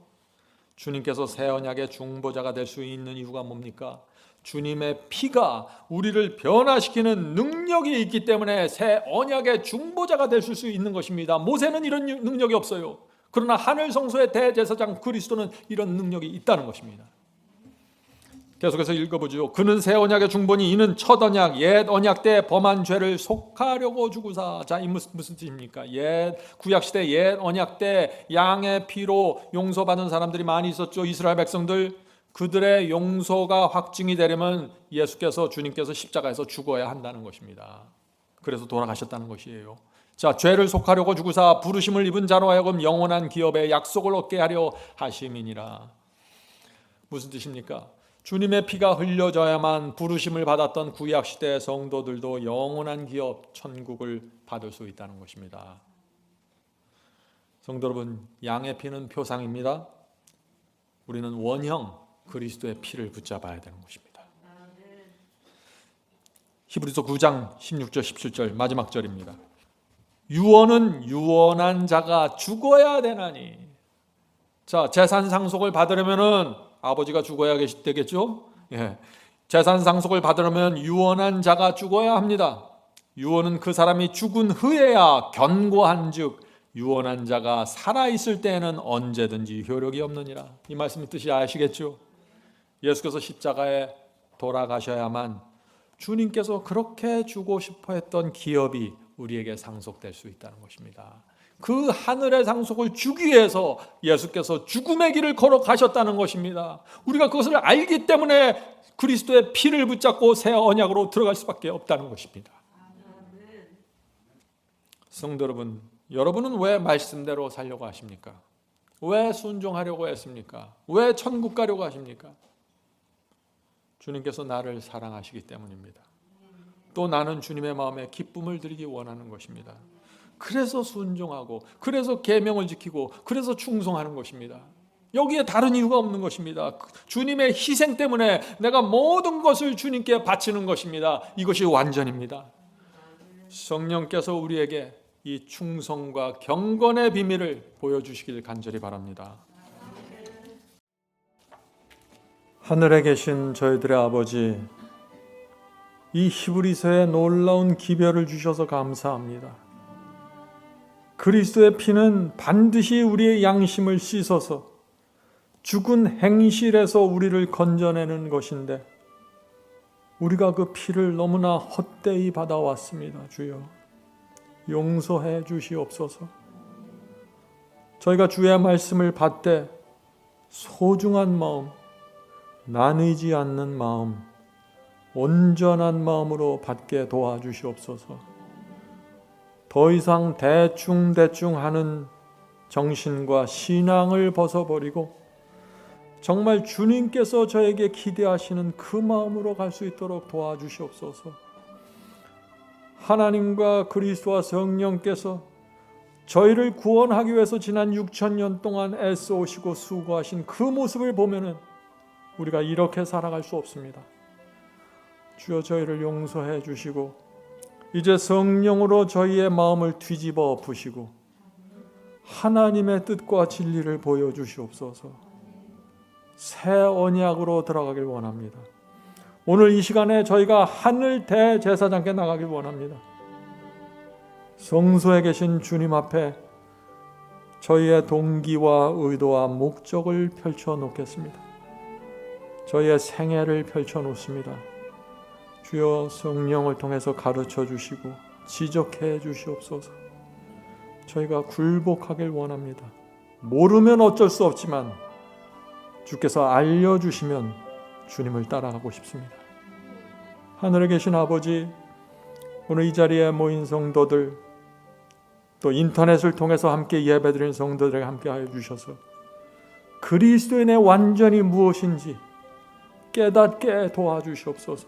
주님께서 새 언약의 중보자가 될 수 있는 이유가 뭡니까? 주님의 피가 우리를 변화시키는 능력이 있기 때문에 새 언약의 중보자가 될 수 있는 것입니다. 모세는 이런 능력이 없어요. 그러나 하늘 성소의 대제사장 그리스도는 이런 능력이 있다는 것입니다. 계속해서 읽어보죠. 그는 새 언약의 중보니 이는 첫 언약 옛 언약 때 범한 죄를 속하려고 주구사. 자, 이 무슨 뜻입니까? 옛 구약시대 옛 언약 때 양의 피로 용서받은 사람들이 많이 있었죠. 이스라엘 백성들. 그들의 용서가 확증이 되려면 예수께서, 주님께서 십자가에서 죽어야 한다는 것입니다. 그래서 돌아가셨다는 것이에요. 자, 죄를 속하려고 주구사 부르심을 입은 자로 하여금 영원한 기업의 약속을 얻게 하려 하심이니라. 무슨 뜻입니까? 주님의 피가 흘려져야만 부르심을 받았던 구약시대 성도들도 영원한 기업, 천국을 받을 수 있다는 것입니다. 성도 여러분, 양의 피는 표상입니다. 우리는 원형 그리스도의 피를 붙잡아야 되는 것입니다. 히브리서 9장 16절 17절 마지막 절입니다. 유언은 유언한 자가 죽어야 되나니. 자, 재산 상속을 받으려면은 아버지가 죽어야 되겠죠? 예. 재산 상속을 받으려면 유언한 자가 죽어야 합니다. 유언은 그 사람이 죽은 후에야 견고한즉 유언한 자가 살아있을 때에는 언제든지 효력이 없느니라. 이 말씀의 뜻이 아시겠죠? 예수께서 십자가에 돌아가셔야만 주님께서 그렇게 주고 싶어 했던 기업이 우리에게 상속될 수 있다는 것입니다. 그 하늘의 상속을 주기 위해서 예수께서 죽음의 길을 걸어가셨다는 것입니다. 우리가 그것을 알기 때문에 그리스도의 피를 붙잡고 새 언약으로 들어갈 수밖에 없다는 것입니다. 성도 여러분, 여러분은 왜 말씀대로 살려고 하십니까? 왜 순종하려고 했습니까? 왜 천국 가려고 하십니까? 주님께서 나를 사랑하시기 때문입니다. 또 나는 주님의 마음에 기쁨을 드리기 원하는 것입니다. 그래서 순종하고, 그래서 계명을 지키고, 그래서 충성하는 것입니다. 여기에 다른 이유가 없는 것입니다. 주님의 희생 때문에 내가 모든 것을 주님께 바치는 것입니다. 이것이 완전입니다. 성령께서 우리에게 이 충성과 경건의 비밀을 보여주시길 간절히 바랍니다. 하늘에 계신 저희들의 아버지, 이 히브리서에 놀라운 기별을 주셔서 감사합니다. 그리스도의 피는 반드시 우리의 양심을 씻어서 죽은 행실에서 우리를 건져내는 것인데 우리가 그 피를 너무나 헛되이 받아왔습니다. 주여 용서해 주시옵소서. 저희가 주의 말씀을 받되 소중한 마음, 나뉘지 않는 마음, 온전한 마음으로 받게 도와주시옵소서. 더 이상 대충 하는 정신과 신앙을 벗어버리고 정말 주님께서 저에게 기대하시는 그 마음으로 갈 수 있도록 도와주시옵소서. 하나님과 그리스도와 성령께서 저희를 구원하기 위해서 지난 6,000년 동안 애써 오시고 수고하신 그 모습을 보면은 우리가 이렇게 살아갈 수 없습니다. 주여 저희를 용서해 주시고 이제 성령으로 저희의 마음을 뒤집어 엎으시고 하나님의 뜻과 진리를 보여주시옵소서. 새 언약으로 들어가길 원합니다. 오늘 이 시간에 저희가 하늘 대제사장께 나가길 원합니다. 성소에 계신 주님 앞에 저희의 동기와 의도와 목적을 펼쳐 놓겠습니다. 저희의 생애를 펼쳐 놓습니다. 주여 성령을 통해서 가르쳐 주시고 지적해 주시옵소서. 저희가 굴복하길 원합니다. 모르면 어쩔 수 없지만 주께서 알려주시면 주님을 따라가고 싶습니다. 하늘에 계신 아버지, 오늘 이 자리에 모인 성도들, 또 인터넷을 통해서 함께 예배드리는 성도들에게 함께하여 주셔서 그리스도인의 완전히 무엇인지 깨닫게 도와주시옵소서.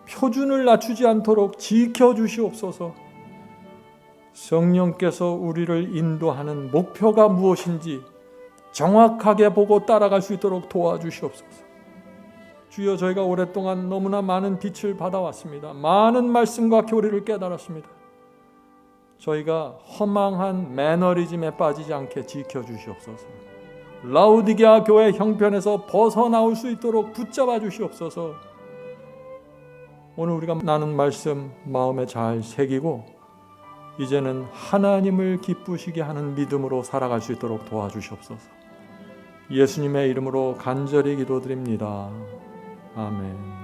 표준을 낮추지 않도록 지켜주시옵소서. 성령께서 우리를 인도하는 목표가 무엇인지 정확하게 보고 따라갈 수 있도록 도와주시옵소서. 주여 저희가 오랫동안 너무나 많은 빛을 받아왔습니다. 많은 말씀과 교리를 깨달았습니다. 저희가 허망한 매너리즘에 빠지지 않게 지켜주시옵소서. 라우디게아 교회 형편에서 벗어나올 수 있도록 붙잡아 주시옵소서. 오늘 우리가 나눈 말씀 마음에 잘 새기고 이제는 하나님을 기쁘시게 하는 믿음으로 살아갈 수 있도록 도와주시옵소서. 예수님의 이름으로 간절히 기도드립니다. 아멘.